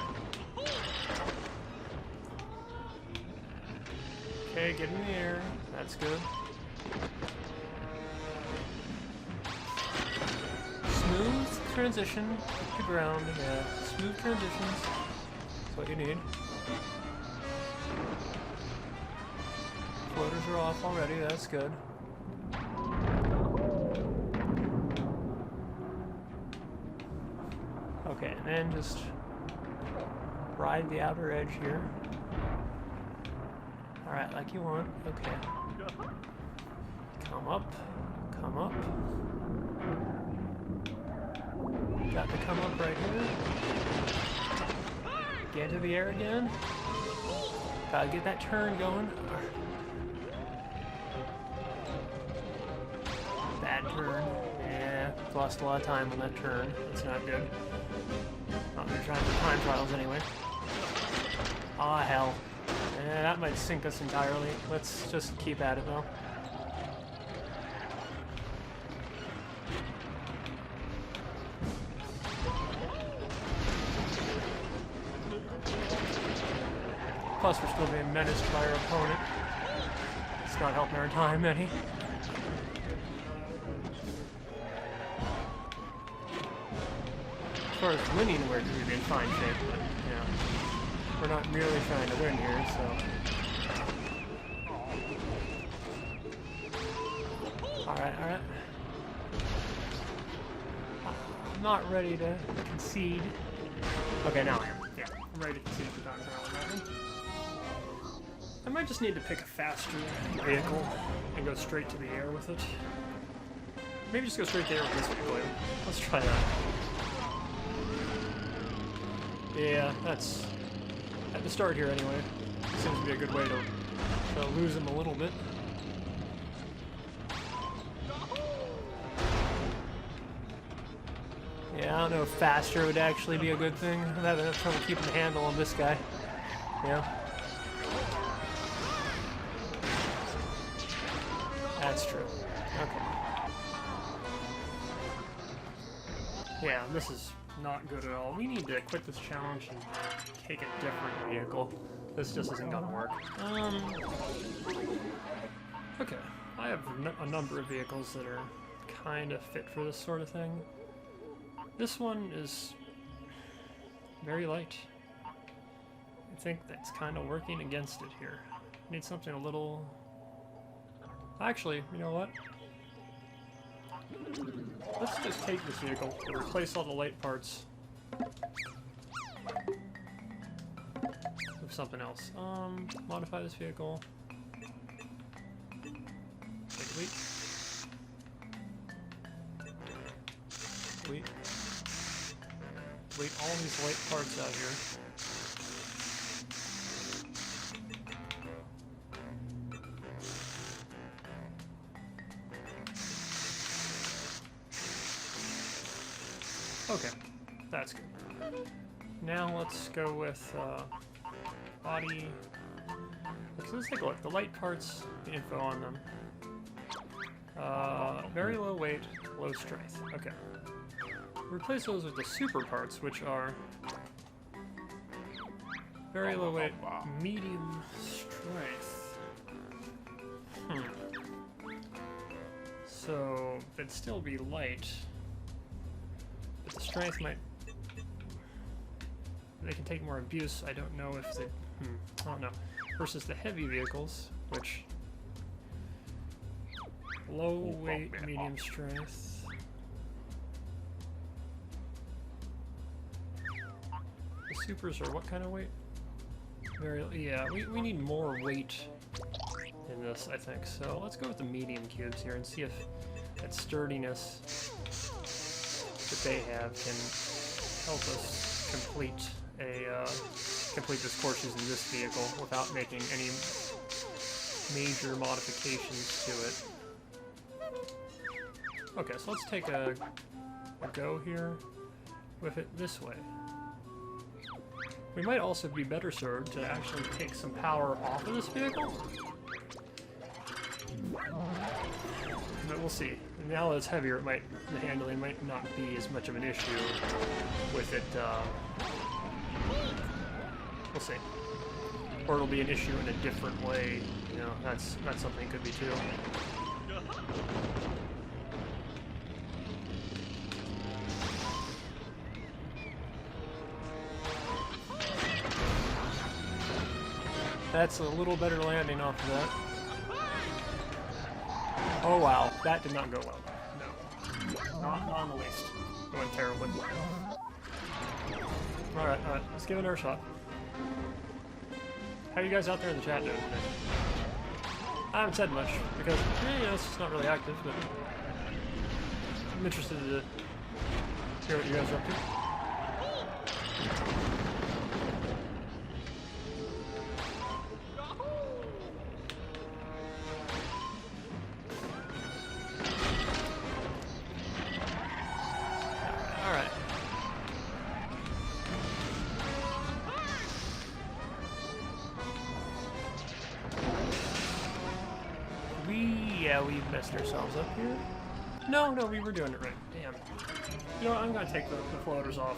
Okay, get in the air. That's good. Smooth transition to ground, yeah. Smooth transitions. That's what you need. Floaters are off already, that's good. Okay, and then just ride the outer edge here. Alright, like you want. Okay. Come up. Come up. Got to come up right here. Get into the air again. Gotta get that turn going. Bad turn. Yeah, lost a lot of time on that turn. That's not good. Not gonna try for time trials anyway. Ah, hell. Yeah, that might sink us entirely. Let's just keep at it though. Plus, we're still being menaced by our opponent. It's not helping our time any. As far as winning, we're in fine shape, but yeah, we're not merely trying to win here, so. Alright, alright. I'm not ready to concede. Okay, now I am. Yeah, I'm ready to concede for time trial on that one. I might just need to pick a faster vehicle and go straight to the air with it. Maybe just go straight to the air with this vehicle. Let's try that. Yeah, that's at the start here anyway. Seems to be a good way to lose him a little bit. Yeah, I don't know if faster would actually be a good thing. I'm having enough trouble keeping the handle on this guy. Yeah. That's true. Okay. Yeah, this is not good at all. We need to quit this challenge and take a different vehicle. This just isn't gonna work. Okay. I have a number of vehicles that are kind of fit for this sort of thing. This one is very light. I think that's kind of working against it here. Need something a little... Actually, you know what? Let's just take this vehicle and replace all the light parts with something else. Modify this vehicle. Wait. Delete all these light parts out here. Okay, that's good. Now let's go with body. Let's take a look. The light parts, the info on them. Very low weight, low strength. Okay. Replace those with the super parts, which are very low weight, medium strength. So it'd still be light. But the strength might... They can take more abuse. I don't know if they... I don't know. versus the heavy vehicles, which low weight, medium strength. The supers are what kind of weight? Yeah, we need more weight in this, I think. So let's go with the medium cubes here and see if that sturdiness that they have can help us complete this course using this vehicle without making any major modifications to it. Okay, so let's take a go here with it this way. We might also be better served to actually take some power off of this vehicle. But we'll see. Now that it's heavier, the handling might not be as much of an issue with it. We'll see. Or it'll be an issue in a different way. You know, that's something it could be too. That's a little better landing off of that. Oh wow, that did not go well. No. Not in the least. It went terribly. Alright, let's give it our shot. How are you guys out there in the chat doing today? I haven't said much, because, you know, it's just not really active, but I'm interested to hear what you guys are up to. We messed ourselves up here. No, we were doing it right. Damn. You know what, I'm gonna take the floaters off.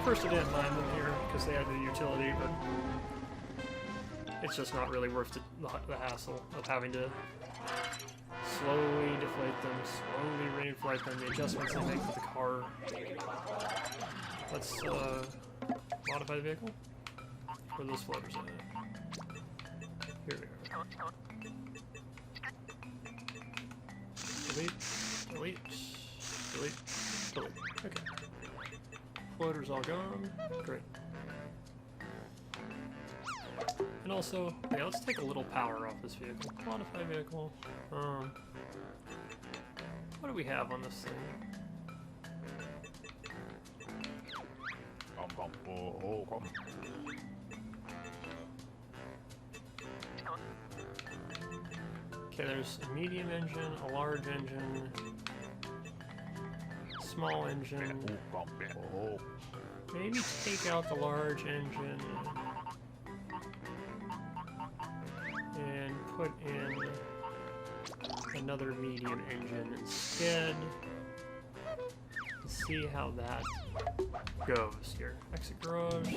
First I didn't mind them here because they had the utility, but it's just not really worth the hassle of having to slowly deflate them, slowly reinflate them, the adjustments they make to the car. Let's modify the vehicle. Where are those floaters at? Here we are. Delete, delete, delete, delete. Okay. Floater's all gone. Great. And also, yeah, let's take a little power off this vehicle. Modify vehicle. What do we have on this thing? Okay, there's a medium engine, a large engine, small engine. Maybe take out the large engine and put in another medium engine instead. And see how that goes here. Exit garage.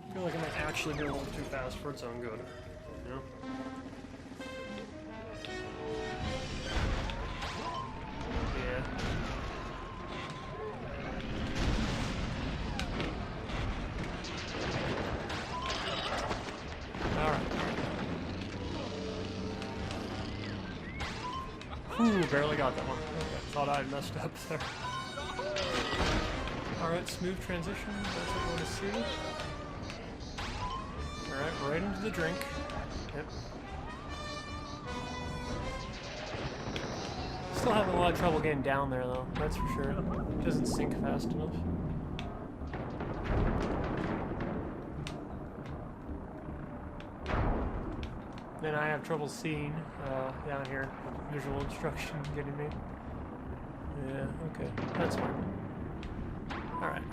I feel like I might actually go a little too fast for its own good. You know? Yeah. Alright. Ooh, barely got that one. Okay, thought I had messed up there. Alright, smooth transition. That's what I want to see. Alright, right into the drink. Yep. Still having a lot of trouble getting down there though, that's for sure. It doesn't sink fast enough. Then I have trouble seeing down here. Visual instruction getting me. Yeah, okay. That's fine. Alright.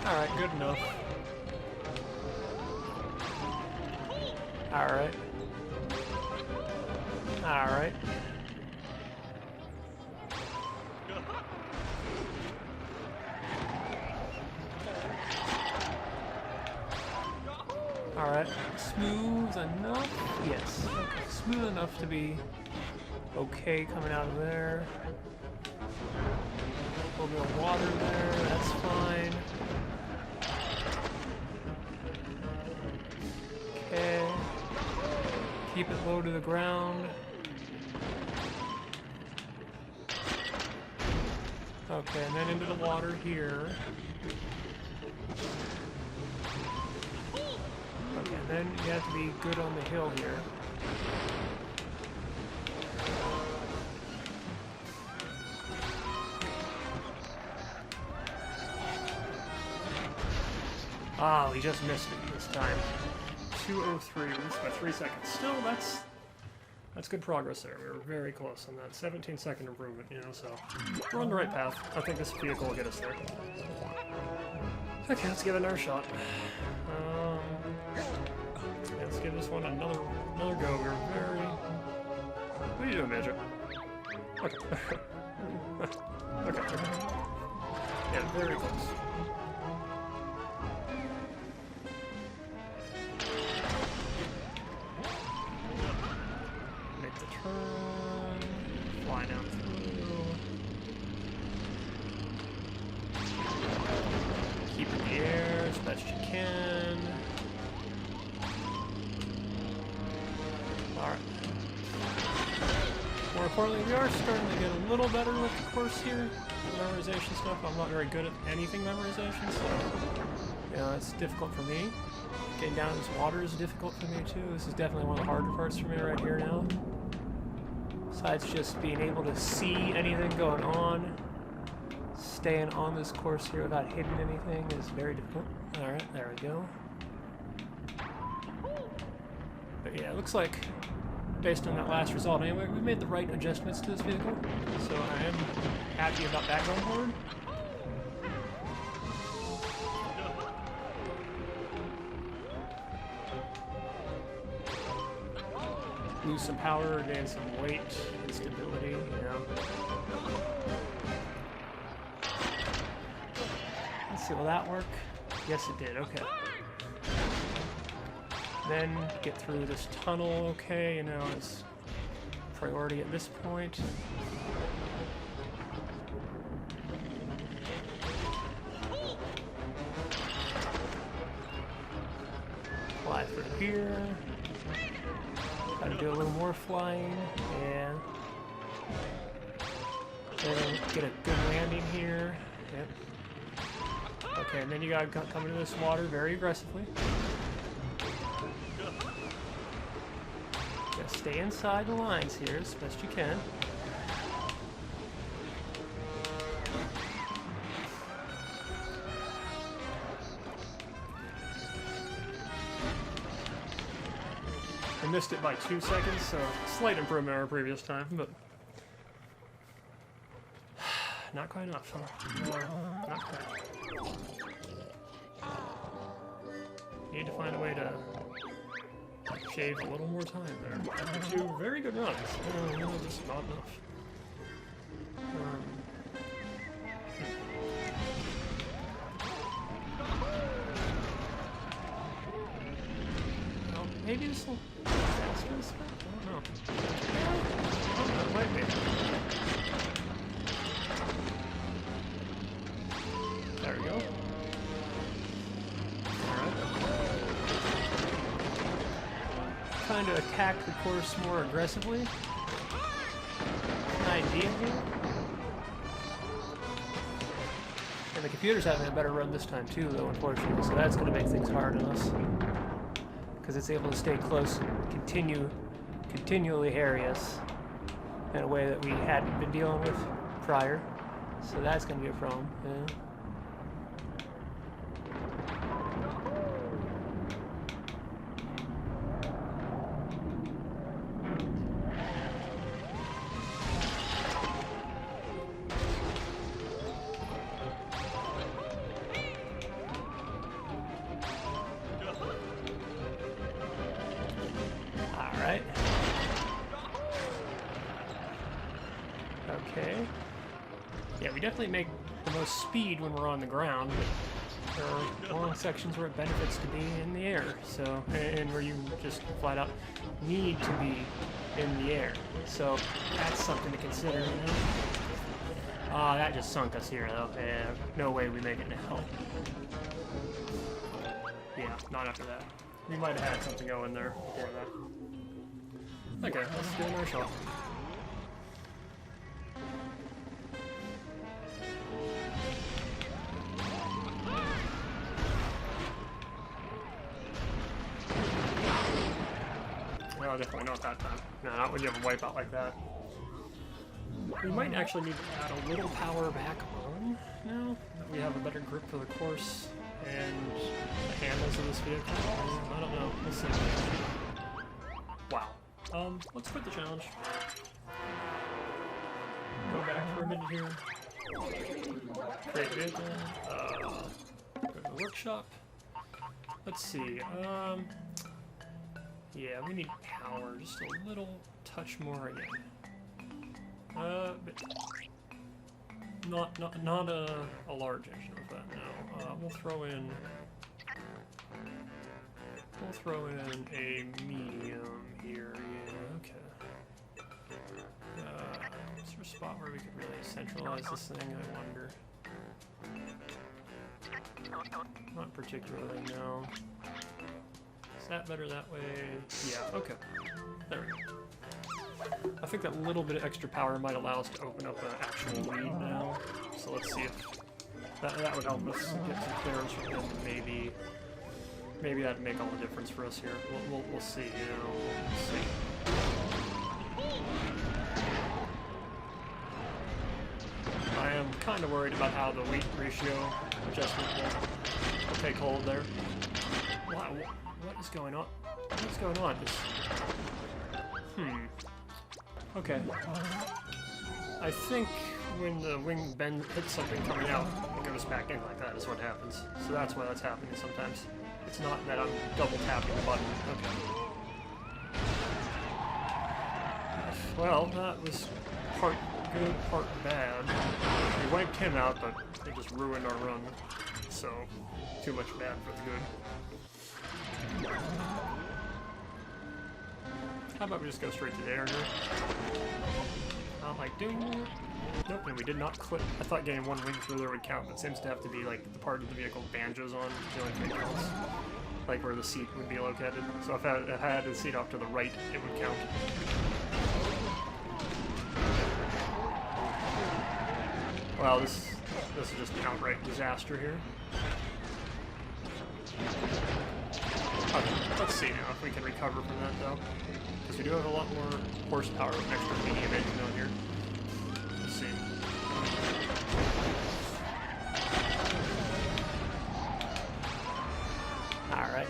Alright, good enough. Alright. Alright. Alright. Smooth enough? Yes. Okay. Smooth enough to be okay coming out of there. A little bit of water there, that's fine. Okay. Keep it low to the ground. Okay, and then into the water here. Okay, and then you have to be good on the hill here. Ah, we just missed it this time. 2:03, we missed by 3 seconds. Still, that's good progress there. We were very close on that 17-second improvement, you know, so we're on the right path. I think this vehicle will get us there. Okay, let's give it another shot. Let's give this one another go. We're very... What are you doing, Banjo? Okay. Okay. Yeah, very close. Make the turn. Fly down through. Keep in the air as best you can. Alright. More importantly, we are starting to get a little better with the course here. The memorization stuff. I'm not very good at anything memorization, so you know, it's difficult for me. Getting down in this water is difficult for me too. This is definitely one of the harder parts for me right here now. Besides just being able to see anything going on, staying on this course here without hitting anything is very difficult. Alright, there we go. But yeah, it looks like, based on that last result anyway, we made the right adjustments to this vehicle. So I am happy about that going forward. Lose some power, gain some weight and stability, you know. Let's see, will that work? Yes, it did, okay. Then get through this tunnel, okay, you know, is priority at this point. Fly through here. Got to do a little more flying, and then get a good landing here. Yep. Okay, and then you gotta come into this water very aggressively. Just stay inside the lines here as best you can. I missed it by 2 seconds, so slight improvement over previous time, but not quite enough, huh? No, not quite. Need to find a way to shave a little more time there. After 2 very good runs. No, just not enough. Well, maybe this will faster this time? I don't know. It might be. There we go. Trying to attack the course more aggressively. An idea here. And the computer's having a better run this time too, though, unfortunately, so that's going to make things hard on us. Because it's able to stay close and continually harry us in a way that we hadn't been dealing with prior. So that's going to be a problem, yeah. Okay. Yeah, we definitely make the most speed when we're on the ground, but there are long sections where it benefits to be in the air, so, and where you just flat out need to be in the air. So that's something to consider, you know? Ah, that just sunk us here, though. Yeah, no way we make it now. Yeah, not after that. We might have had something going there before that. Okay, let's do another shot. No, definitely not that time. No, not when you have a wipeout like that. We might actually need to add a little power back on now that we have a better grip for the course and the handles of this vehicle. I don't know. We'll see. Wow. Let's quit the challenge. Go back for a minute here. Create vehicle. Go to the workshop. Let's see. Yeah, we need power, just a little touch more again. But not a large engine with that, no. We'll throw in a medium here, yeah, okay. Is there a spot where we could really centralize this thing, I wonder? Not particularly, no. Is that better that way? Yeah, okay. There we go. I think that little bit of extra power might allow us to open up an actual lead now. So let's see if that would help us get some clearance from them. Maybe that'd make all the difference for us here. We'll see, you know. We'll see. I am kind of worried about how the weight ratio adjustment will take hold there. Wow, what is going on? What's going on? Okay. I think when the wing bend hits something coming out, it goes back in like that is what happens. So that's why that's happening sometimes. It's not that I'm double tapping the button. Okay. Well, that was part good, part bad. We wiped him out, but it just ruined our run. So, too much bad for the good. How about we just go straight to the air here? Not like doing it. Nope, and we did not clip. I thought getting one wing through there would count, but it seems to have to be like the part of the vehicle Banjo's on. The only thing counts. Like where the seat would be located. So if I had the seat off to the right, it would count. Wow, this is just an outright disaster here. Okay, let's see now if we can recover from that though. Because we do have a lot more horsepower with an extra medium engine on here. Let's see. Alright.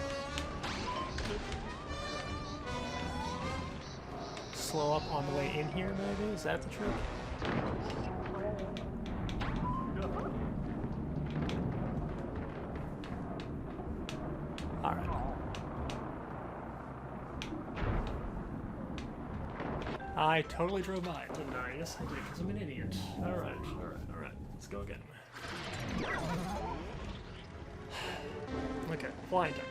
Slow up on the way in here, maybe? Is that the trick? Alright. I totally drove by it, didn't I? Yes, I did, because I'm an idiot. Alright. Let's go again. Okay, flying time.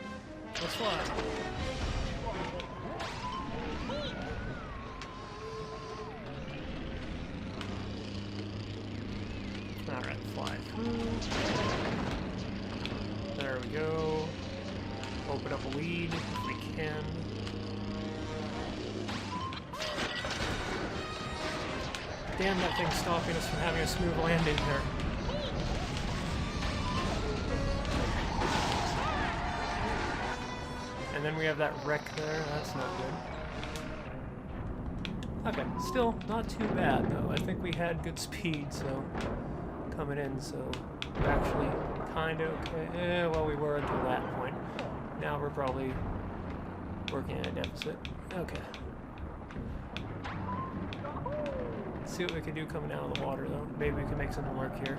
Let's fly. Alright, fly through. There we go. Open up a lead if we can. Damn, that thing's stopping us from having a smooth landing there. And then we have that wreck there. That's not good. Okay, still not too bad though. I think we had good speed, so coming in, so we're actually kind of okay. Well, we were until that point. Now we're probably working at a deficit. Okay. Let's see what we can do coming out of the water though. Maybe we can make something work here.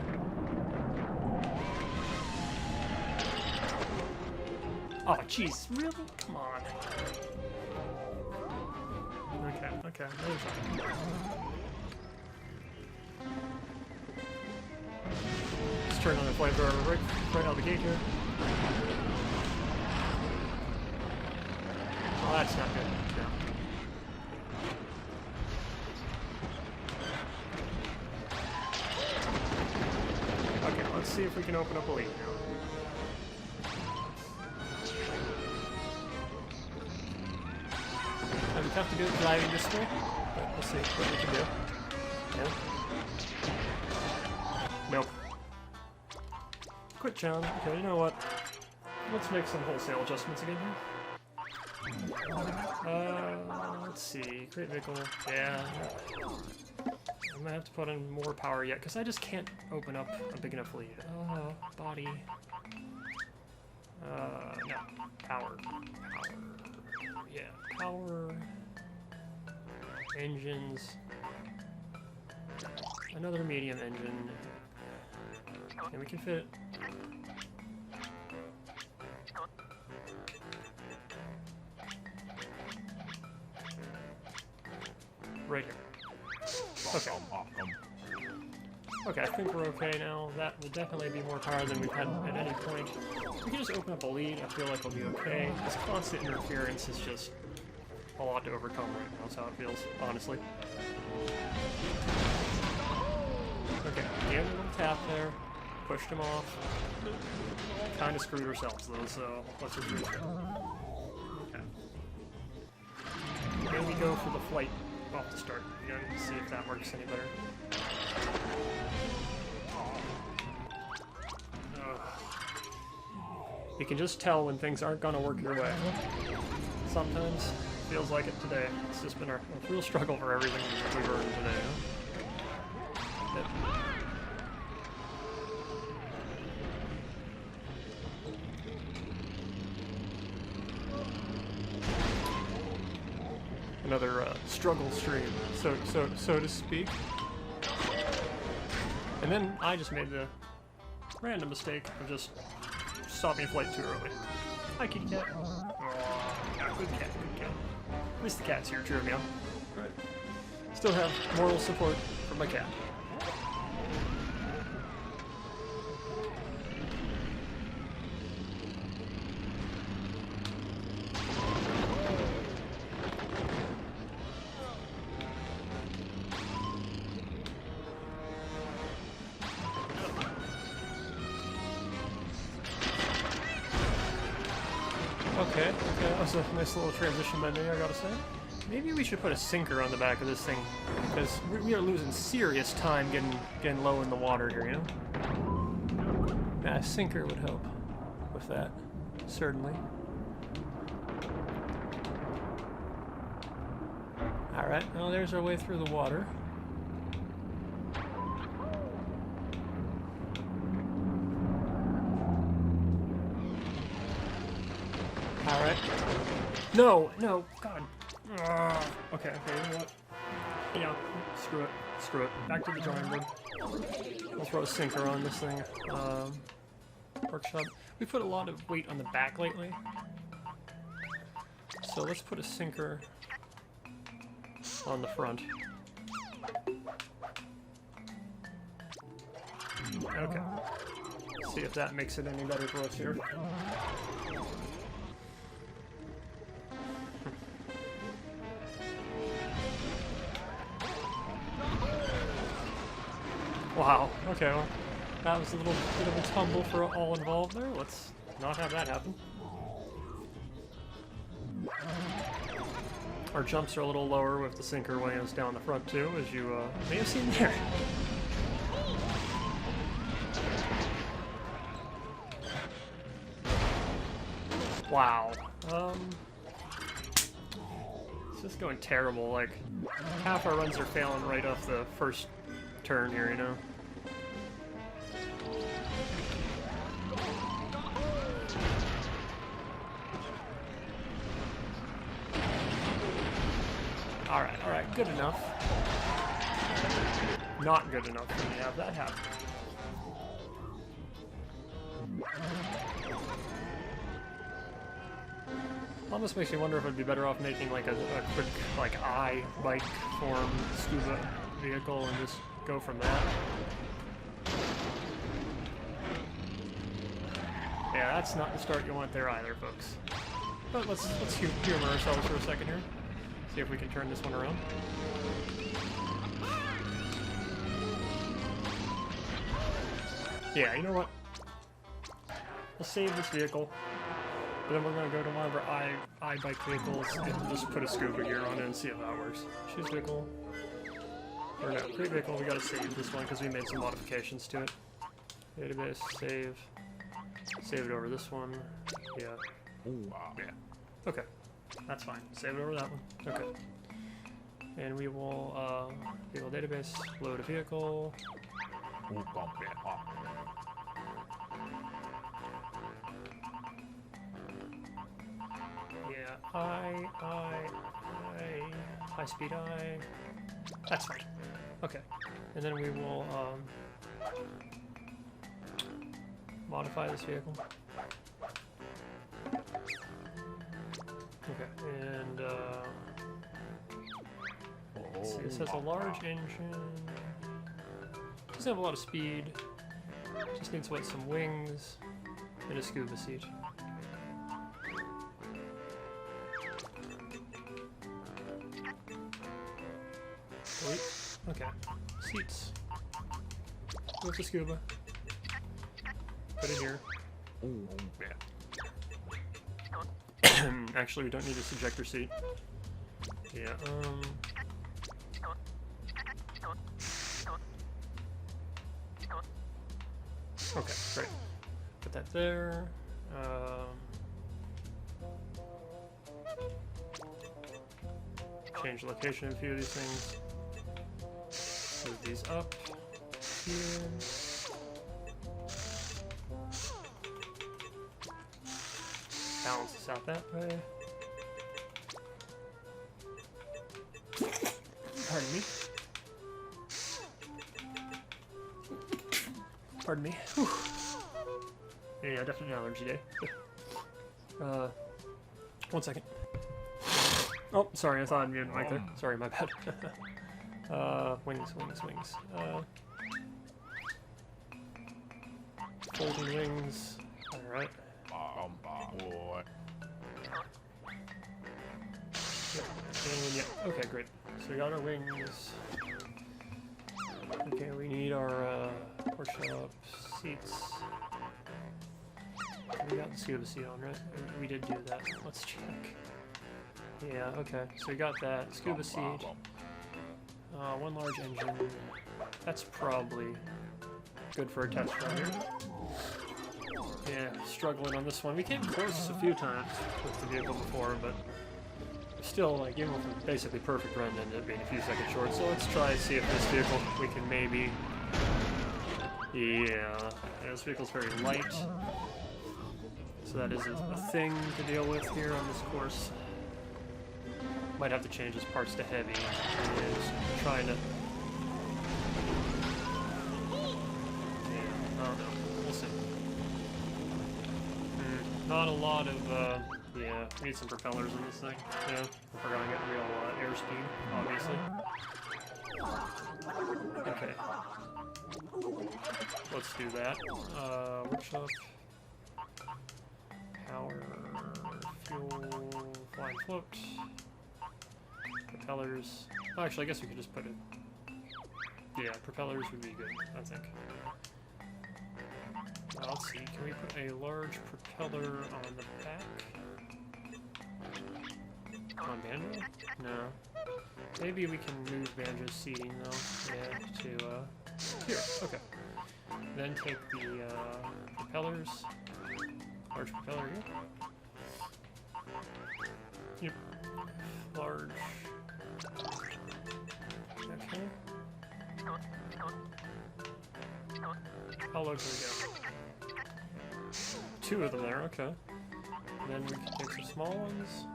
Oh, jeez, really? Come on. Okay, really fine. Let's turn on the flamethrower right out the gate here. Oh, that that's not good. No. Okay, let's see if we can open up a lead now. It'd be tough to do it driving this way, but we'll see what we can do. Yeah. Nope. Quit, John. Okay, you know what? Let's make some wholesale adjustments again here. Let's see. Create vehicle. Yeah. I might have to put in more power yet, because I just can't open up a big enough lead. Body. No. Power. Yeah. Power. Engines. Another medium engine. And we can fit. Right here. Okay. Okay, I think we're okay now. That will definitely be more power than we've had at any point. We can just open up a lead. I feel like we'll be okay. This constant interference is just a lot to overcome right now. That's how it feels, honestly. Okay, gave him a little tap there. Pushed him off. Kind of screwed ourselves though, so let's just restart. Okay. Maybe go for the flight off the start again, see if that works any better. You can just tell when things aren't gonna work your way. Sometimes feels like it today. It's just been a real struggle for everything we've earned today. Another struggle stream, so to speak. And then I just made the random mistake of just stopping flight too early. Hi, kitty cat. Aww, good cat, good cat. At least the cat's here cheering me on. Right. Still have moral support from my cat. Okay, that was a nice little transition by me, I gotta say. Maybe we should put a sinker on the back of this thing, because we are losing serious time getting low in the water here, you know? Yeah, a sinker would help with that, certainly. Alright, well there's our way through the water. Alright. No, God. Okay, you know what? Yeah, screw it. Back to the drawing board. We'll throw a sinker on this thing. Workshop. We put a lot of weight on the back lately. So let's put a sinker on the front. Okay. See if that makes it any better for us here. Wow, okay, well, that was a little bit of a tumble for all involved there. Let's not have that happen. Our jumps are a little lower with the sinker weighing us down the front too, as you may have seen there. Wow. It's just going terrible, like, half our runs are failing right off the first turn here, you know? Alright, good enough. Not good enough when you have that happen. Almost makes me wonder if it'd be better off making like a quick like bike form scuba vehicle and just go from that. Yeah, that's not the start you want there either, folks. But let's humor ourselves for a second here. See if we can turn this one around. Yeah, you know what? We'll save this vehicle. But then we're going to go to one of our iBike vehicles and just put a scuba gear on it and see if that works. Choose vehicle. Or no, create vehicle. We got to save this one because we made some modifications to it. Database, save. Save it over this one. Yeah. Ooh, Yeah. Okay. That's fine. Save it over that one. Okay. And we will, vehicle database, load a vehicle. ooh, bump it up. Yeah, high speed I. That's fine. Okay. And then we will, modify this vehicle. Okay, and, let's see, this has a large engine. Doesn't have a lot of speed. Just needs, what, some wings and a scuba seat. Wait, okay. Seats. With the scuba. Put it here. Ooh, yeah. Actually, we don't need this ejector seat. Yeah, okay, great. Put that there. Change the location of a few of these things. Move these up here. Balance this out that way. Pardon me. Pardon me. Whew. Yeah, definitely an allergy day. 1 second. Oh, sorry, I thought I'd muted the mic there. Sorry, my bad. Wings. Folding wings. Alright. Boy. And yeah, okay, great. So we got our wings. Okay, we need our workshop seats. We got the scuba seat on, right? We did do that. Let's check. Yeah, okay. So we got that scuba seat. One large engine. That's probably good for a test run here. Yeah, struggling on this one. We came close a few times with the vehicle before, but still, like, even with a basically perfect run, ended up being a few seconds short. So let's try and see if this vehicle we can maybe. Yeah, this vehicle's very light, so that is a thing to deal with here on this course. Might have to change his parts to heavy. Is trying to. Yeah, I don't know. We'll see. Not a lot of. Yeah, we need some propellers in this thing. Yeah, if we're gonna get real airspeed, obviously. Okay. Let's do that. Workshop. Power. Fuel. Flying float. Propellers. Oh, actually, I guess we could just put it. Yeah, propellers would be good, I think. Let's see. Can we put a large propeller on the back? On Banjo? No. Maybe we can move Banjo's seating though. Yeah, to here. Okay. Then take the propellers. Large propeller here. Yep. Large. Okay. How low can we go? 2 of them there, okay. Then we can take some small ones.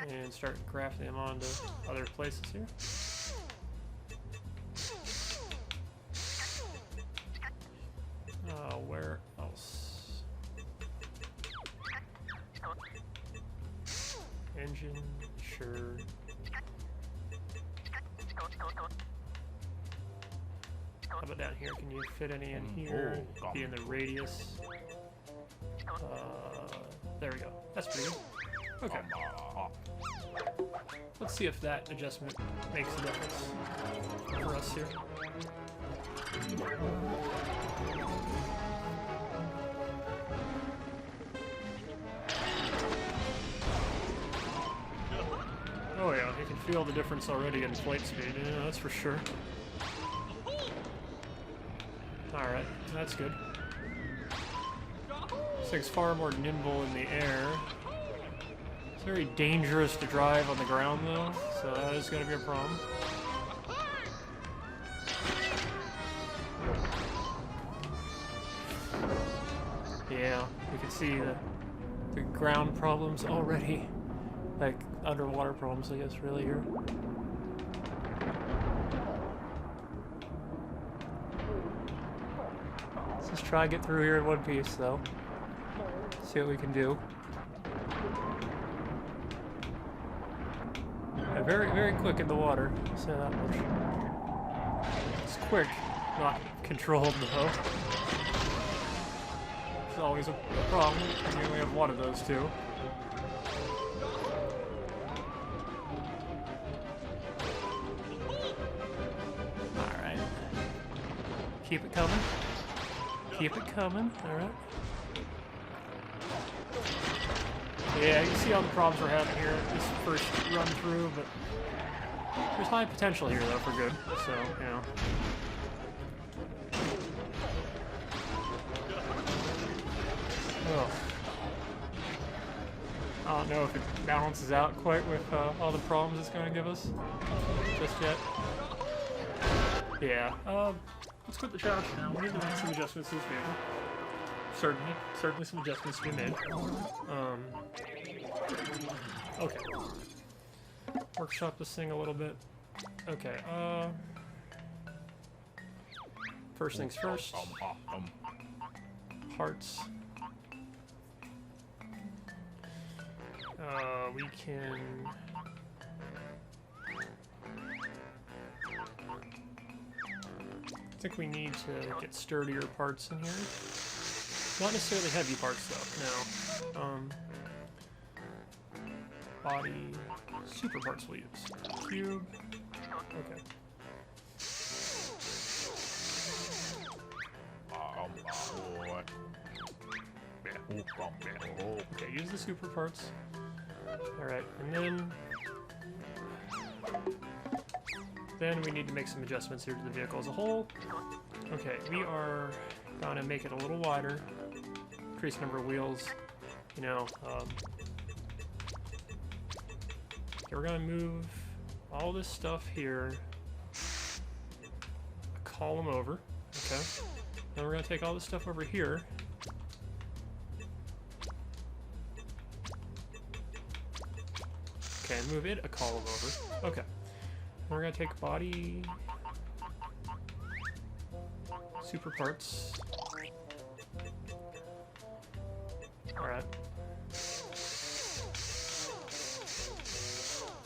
And start grafting them onto other places here. Where else? Engine, sure. How about down here? Can you fit any in here? Be in the radius. There we go. That's pretty good. Okay. Let's see if that adjustment makes a difference for us here. Oh yeah, you can feel the difference already in flight speed, yeah, that's for sure. Alright, that's good. This thing's far more nimble in the air. It's very dangerous to drive on the ground though, so that is going to be a problem. Yeah, we can see the ground problems already. Like, underwater problems, I guess, really, here. Let's just try and get through here in one piece, though. See what we can do. Yeah, very, very quick in the water, I'll say that much. It's quick, not controlled, though. It's always a problem. We only have one of those two. Alright. Keep it coming. Keep it coming, alright. Yeah, you see all the problems we're having here this first run through, but there's high potential here, though, for good, so, you know. Oh. I don't know if it balances out quite with all the problems it's going to give us just yet. Yeah, let's quit the challenge now. We need to make some adjustments to this vehicle. Certainly some adjustments to be made. Okay. Workshop this thing a little bit. Okay, first things first. Parts. We can... I think we need to get sturdier parts in here. Not necessarily heavy parts, though, no. Body... super parts we'll use. Cube... okay. Okay, use the super parts. Alright, and then we need to make some adjustments here to the vehicle as a whole. Okay, we are gonna make it a little wider, increase the number of wheels, you know. Okay, we're gonna move all this stuff here a column over, okay? Then we're gonna take all this stuff over here. Okay, move it a column over. Okay. We're gonna take body, super parts. Alright.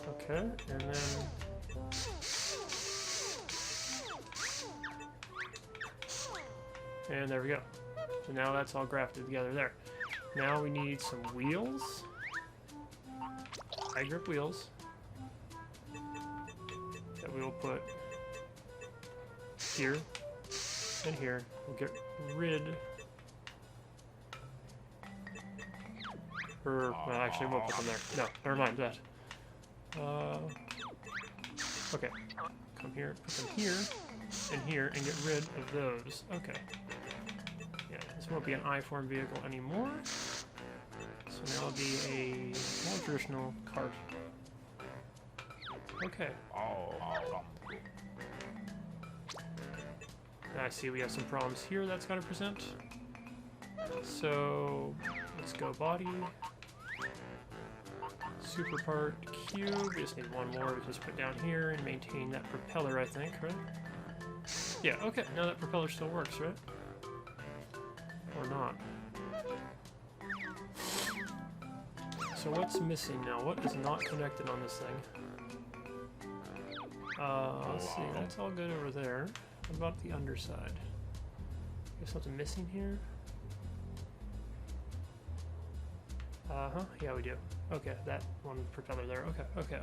Okay, and then and there we go. So now that's all grafted together there. Now we need some wheels. High grip wheels that we will put here and here. We'll get rid, or well, actually, we'll put them there. No, never mind that. Okay, come here, put them here, and get rid of those. Okay. Yeah, this won't be an I-form vehicle anymore. So now it'll be a more traditional cart. Okay. I see we have some problems here that's got to present. So let's go body. Super part cube. We just need one more to just put down here and maintain that propeller, I think, right? Yeah, okay. Now that propeller still works, right? Or not. So what's missing now? What is not connected on this thing? Let's see. That's all good over there. What about the underside? Is something missing here? Uh-huh, yeah we do. Okay, that one propeller there. Okay,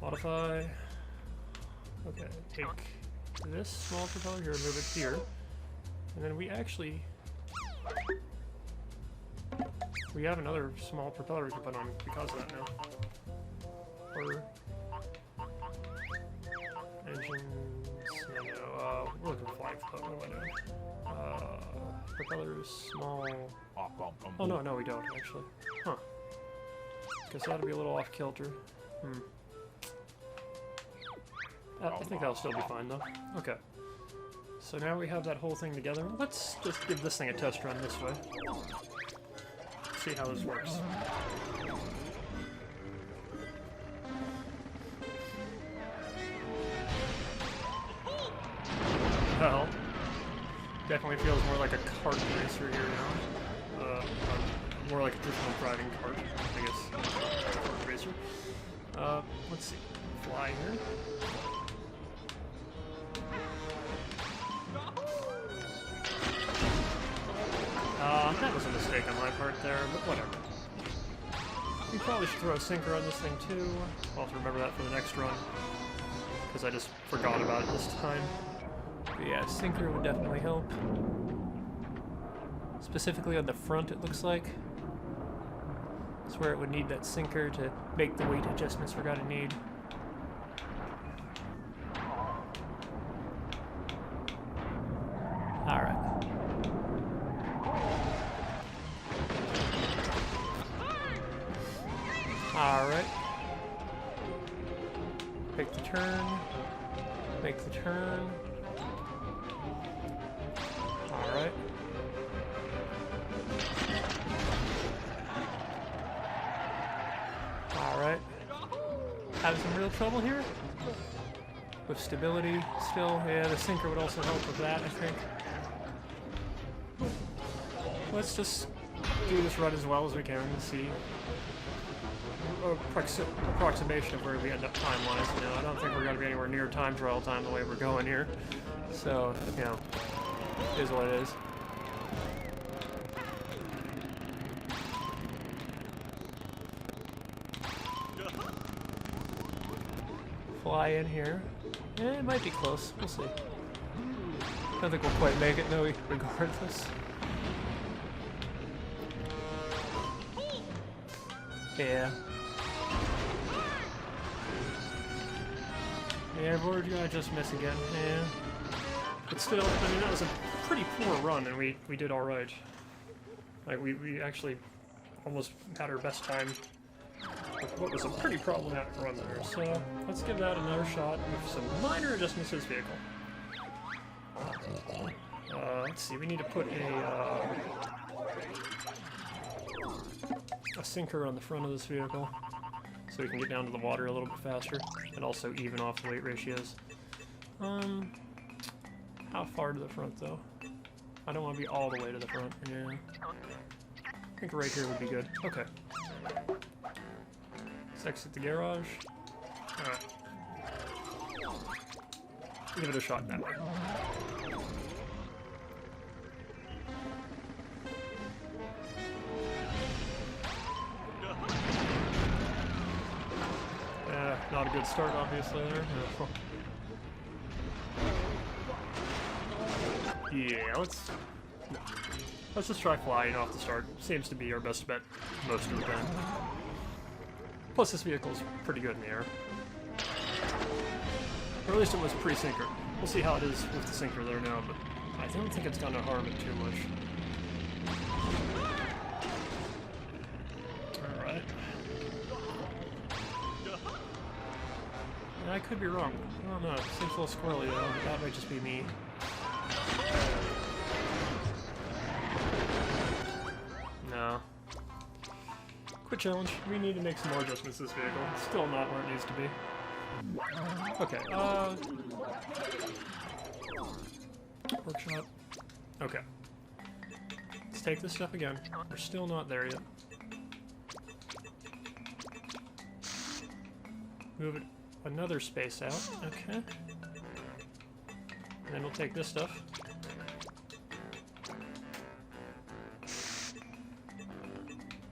modify. Okay, take this small propeller here and move it here. And then we actually... we have another small propeller we can put on because of that now. Or... engines... no, we're looking for flying foot, what am I doing? Propellers, small... oh no, we don't actually. Huh. Guess that'll be a little off kilter. I think that'll still be fine though. Okay. So now we have that whole thing together. Let's just give this thing a test run this way. See how this works. Well, definitely feels more like a kart racer here now. More like a traditional driving kart, I guess. Kart racer. Let's see. Fly here. That was a mistake on my part there, but whatever. We probably should throw a sinker on this thing too. I'll have to remember that for the next run, because I just forgot about it this time. But yeah, sinker would definitely help. Specifically on the front, it looks like. That's where it would need that sinker to make the weight adjustments we're gonna need. Alright. Alright. Make the turn. Make the turn. Alright. Alright. Having some real trouble here? With stability still. Yeah, the sinker would also help with that, I think. Let's just do this run as well as we can and see approximation of where we end up time-wise. You know, I don't think we're going to be anywhere near time trial time the way we're going here. So, you know, it is what it is. Fly in here. Yeah, it might be close. We'll see. I don't think we'll quite make it, no, regardless. Yeah. Yeah, we're gonna just miss again. Yeah. But still, I mean, that was a pretty poor run, and we did alright. Like, we actually almost had our best time with what was a pretty problematic run there. So, let's give that another shot with some minor adjustments to this vehicle. Let's see, we need to put a sinker on the front of this vehicle so we can get down to the water a little bit faster and also even off the weight ratios. How far to the front though? I don't want to be all the way to the front. Yeah. I think right here would be good. Okay. Let's exit the garage. Alright. Give it a shot that way. Not a good start, obviously, there. Yeah, let's just try flying off the start. Seems to be our best bet most of the time. Plus, this vehicle's pretty good in the air. Or at least it was pre-sinker. We'll see how it is with the sinker there now, but I don't think it's gonna harm it too much. Alright. I could be wrong. I don't know. It seems a little squirrely though, but that might just be me. No. Quit challenge. We need to make some more adjustments to this vehicle. It's still not where it needs to be. Okay, workshop. Okay. Let's take this stuff again. We're still not there yet. Move it another space out. Okay. And then we'll take this stuff.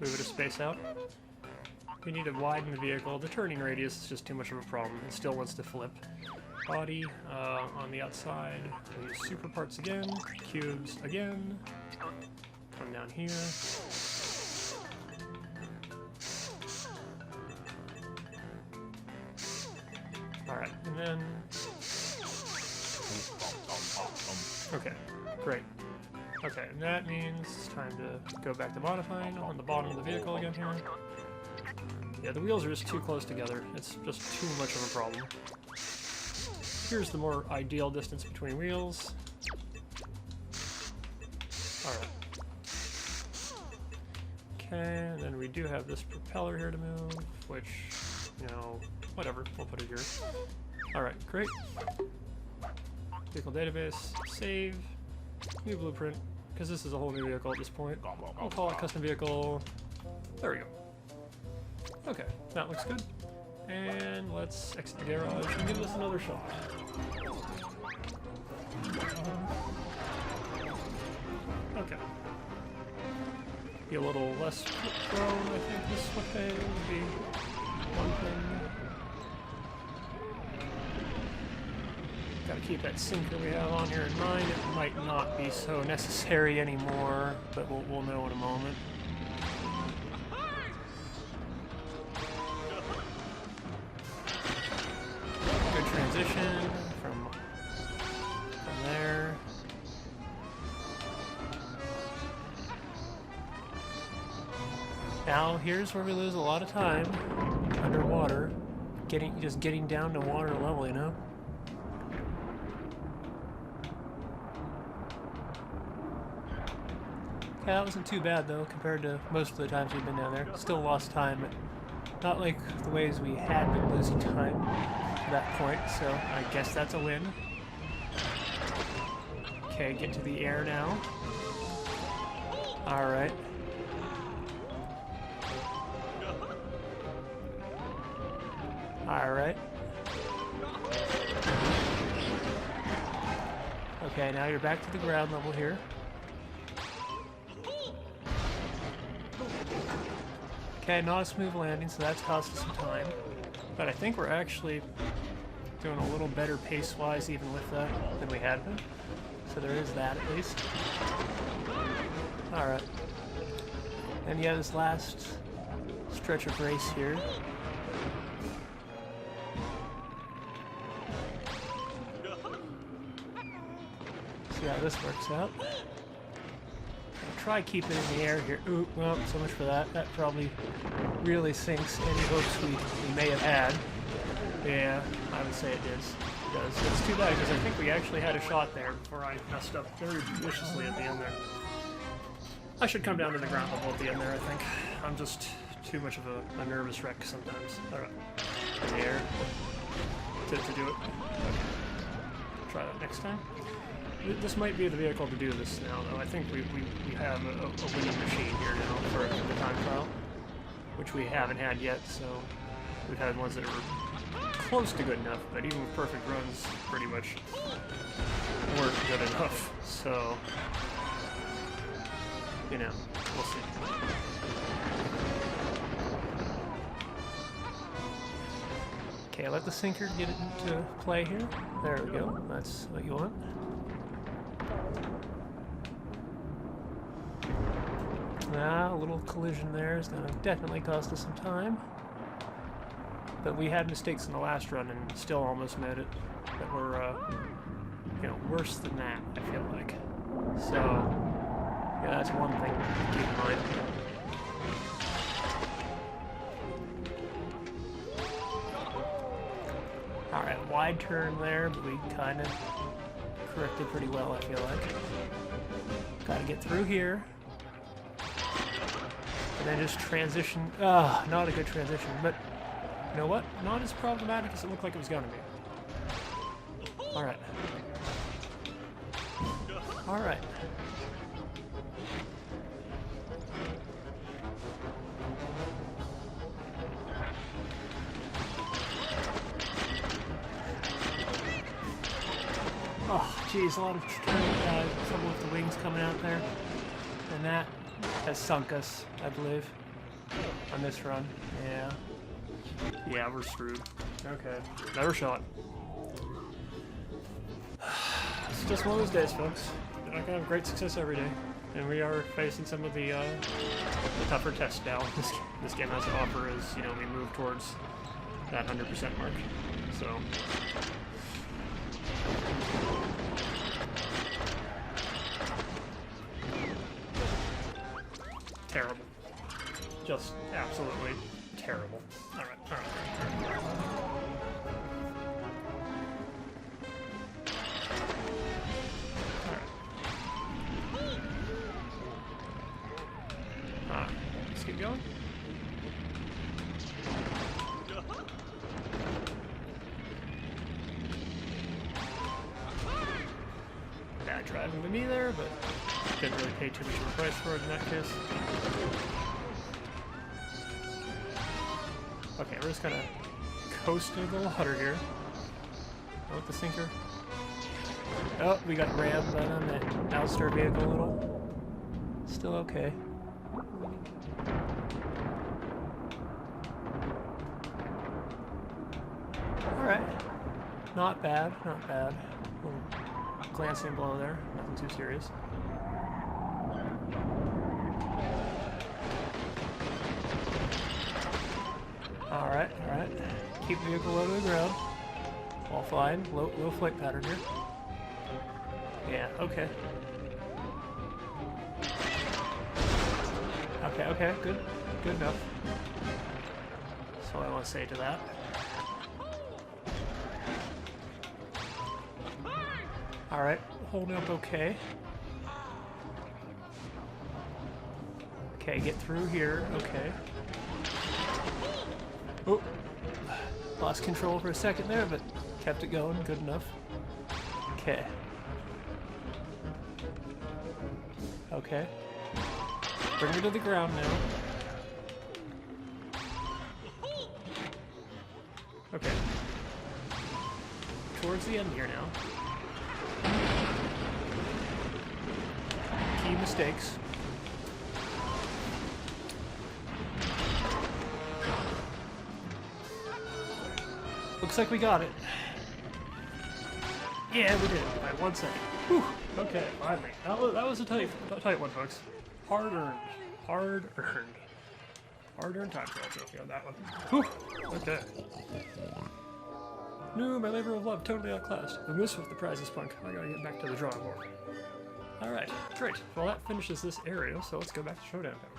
Move it a space out. We need to widen the vehicle. The turning radius is just too much of a problem. It still wants to flip. Body on the outside. We'll use super parts again. Cubes again. Come down here. Alright, and then... Okay, great. Okay, and that means it's time to go back to modifying on the bottom of the vehicle again here. Yeah, the wheels are just too close together. It's just too much of a problem. Here's the more ideal distance between wheels. Alright. Okay, and then we do have this propeller here to move, which, you know, whatever, we'll put it here. Alright, great. Vehicle database, save, new blueprint, because this is a whole new vehicle at this point. I'll call it custom vehicle. There we go. Okay, that looks good. And let's exit the garage and give this another shot. Okay. Be a little less prone, I think this way would be one thing. Gotta keep that sinker we have on here in mind. It might not be so necessary anymore, but we'll know in a moment. Good transition from there. Now here's where we lose a lot of time underwater, just getting down to water level, you know. Yeah, that wasn't too bad though, compared to most of the times we've been down there. Still lost time, but not like the ways we had been losing time to that point, so I guess that's a win. Okay, get to the air now. Alright. Alright. Okay, now you're back to the ground level here. Okay, not a smooth landing, so that's cost us some time. But I think we're actually doing a little better pace-wise even with that than we had been. So there is that at least. Alright. And yeah, this last stretch of race here. See how this works out. Try keeping it in the air here. Ooh, well, so much for that. That probably really sinks any hopes we may have had. Yeah, I would say it does. It does. It's too bad because I think we actually had a shot there before I messed up very viciously at the end there. I should come down to the ground level at the end there, I think. I'm just too much of a nervous wreck sometimes. Alright. In the air. To do it. Okay. Try that next time. This might be the vehicle to do this now, though. I think we have a winning machine here now for the time trial, which we haven't had yet, so we've had ones that are close to good enough, but even with perfect runs, pretty much weren't good enough, so, you know, we'll see. Okay, let the sinker get it into play here. There we go. That's what you want. Ah, a little collision there is going to definitely cost us some time. But we had mistakes in the last run and still almost made it that were, you know, worse than that, I feel like. So, yeah, that's one thing to keep in mind. Alright, wide turn there, but we kind of corrected pretty well, I feel like. Gotta get through here. And then just transition. Not a good transition, but you know what? Not as problematic as it looked like it was going to be. Alright. Alright. geez, a lot of trouble with the wings coming out there. And that has sunk us, I believe, on this run. Yeah. Yeah, we're screwed. Okay. Never shot. It's just one of those days, folks. You're not gonna have great success every day. And we are facing some of the tougher tests now. This game has to offer as, you know, we move towards that 100% mark. So... terrible. Just absolutely terrible. Alright, alright, alright. Alright. Let's keep going. Bad driving to me there, but didn't really pay too much of a price for it in that case. Okay, we're just gonna coast into the water here. Oh, with the sinker. Oh, we got rammed on that Ouster vehicle a little. Still okay. Alright. Not bad, not bad. A little glancing blow there, nothing too serious. Alright, alright. Keep the vehicle low to the ground. All fine. Low flight pattern here. Yeah, okay. Okay, okay, good. Good enough. That's all I want to say to that. Alright, holding up okay. Okay, get through here, okay. Oh, lost control for a second there, but kept it going, good enough. Okay. Okay. Bring her to the ground now. Okay. Towards the end here now. Key mistakes. Looks like we got it. Yeah, we did. By 1 second. Whew. Okay, finally. That was a tight one, folks. Hard-earned. Hard-earned. Hard-earned time trial trophy on that one. Whew. Okay. No, my labor of love totally outclassed. And this was the prizes, punk. I gotta get back to the drawing board. Alright, great. Well, that finishes this area, so let's go back to Showdown Town.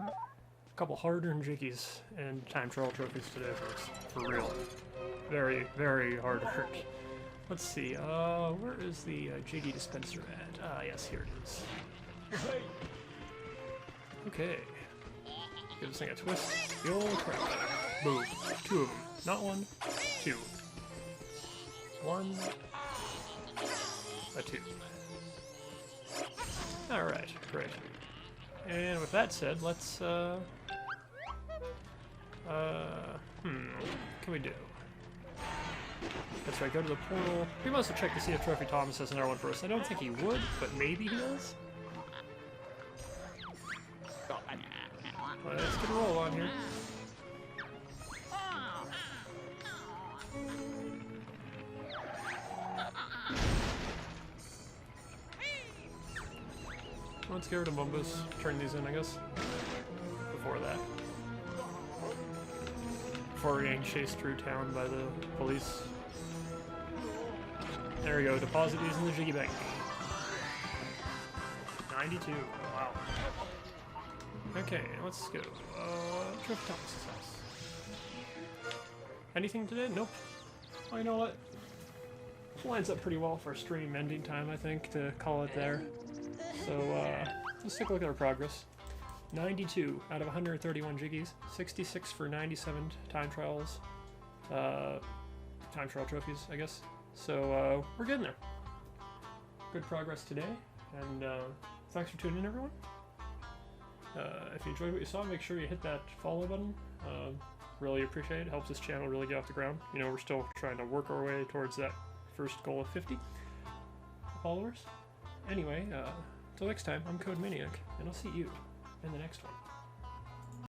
A couple hard-earned jiggies and time trial trophies today, folks. For real. Very, very hard-earned. Let's see, where is the jiggy dispenser at? Ah, yes, here it is. Okay. Give this thing a twist. The old crap. Boom. 2 of them. Not 1, 2. 1, a 2. Alright, great. And with that said, let's, can we do? That's right, go to the portal. We must have checked to see if Trophy Thomas has another one for us. I don't think he would, but maybe he does. Let's get a roll on here. Let's get rid of Mumbus, turn these in, I guess. Before that. Before we're getting chased through town by the police. There we go, deposit these in the Jiggy Bank. 92, wow. Okay, let's go. Trip Thomas's house. Anything today? Nope. Oh, you know what? Lines up pretty well for stream ending time, I think, to call it there. So, let's take a look at our progress. 92 out of 131 jiggies, 66 for 97 time trials, time trial trophies, I guess. So, we're getting there. Good progress today, and thanks for tuning in, everyone. If you enjoyed what you saw, make sure you hit that follow button. Really appreciate it. Helps this channel really get off the ground. You know, we're still trying to work our way towards that first goal of 50 followers. Anyway, until next time, I'm Code Maniac, and I'll see you in the next one.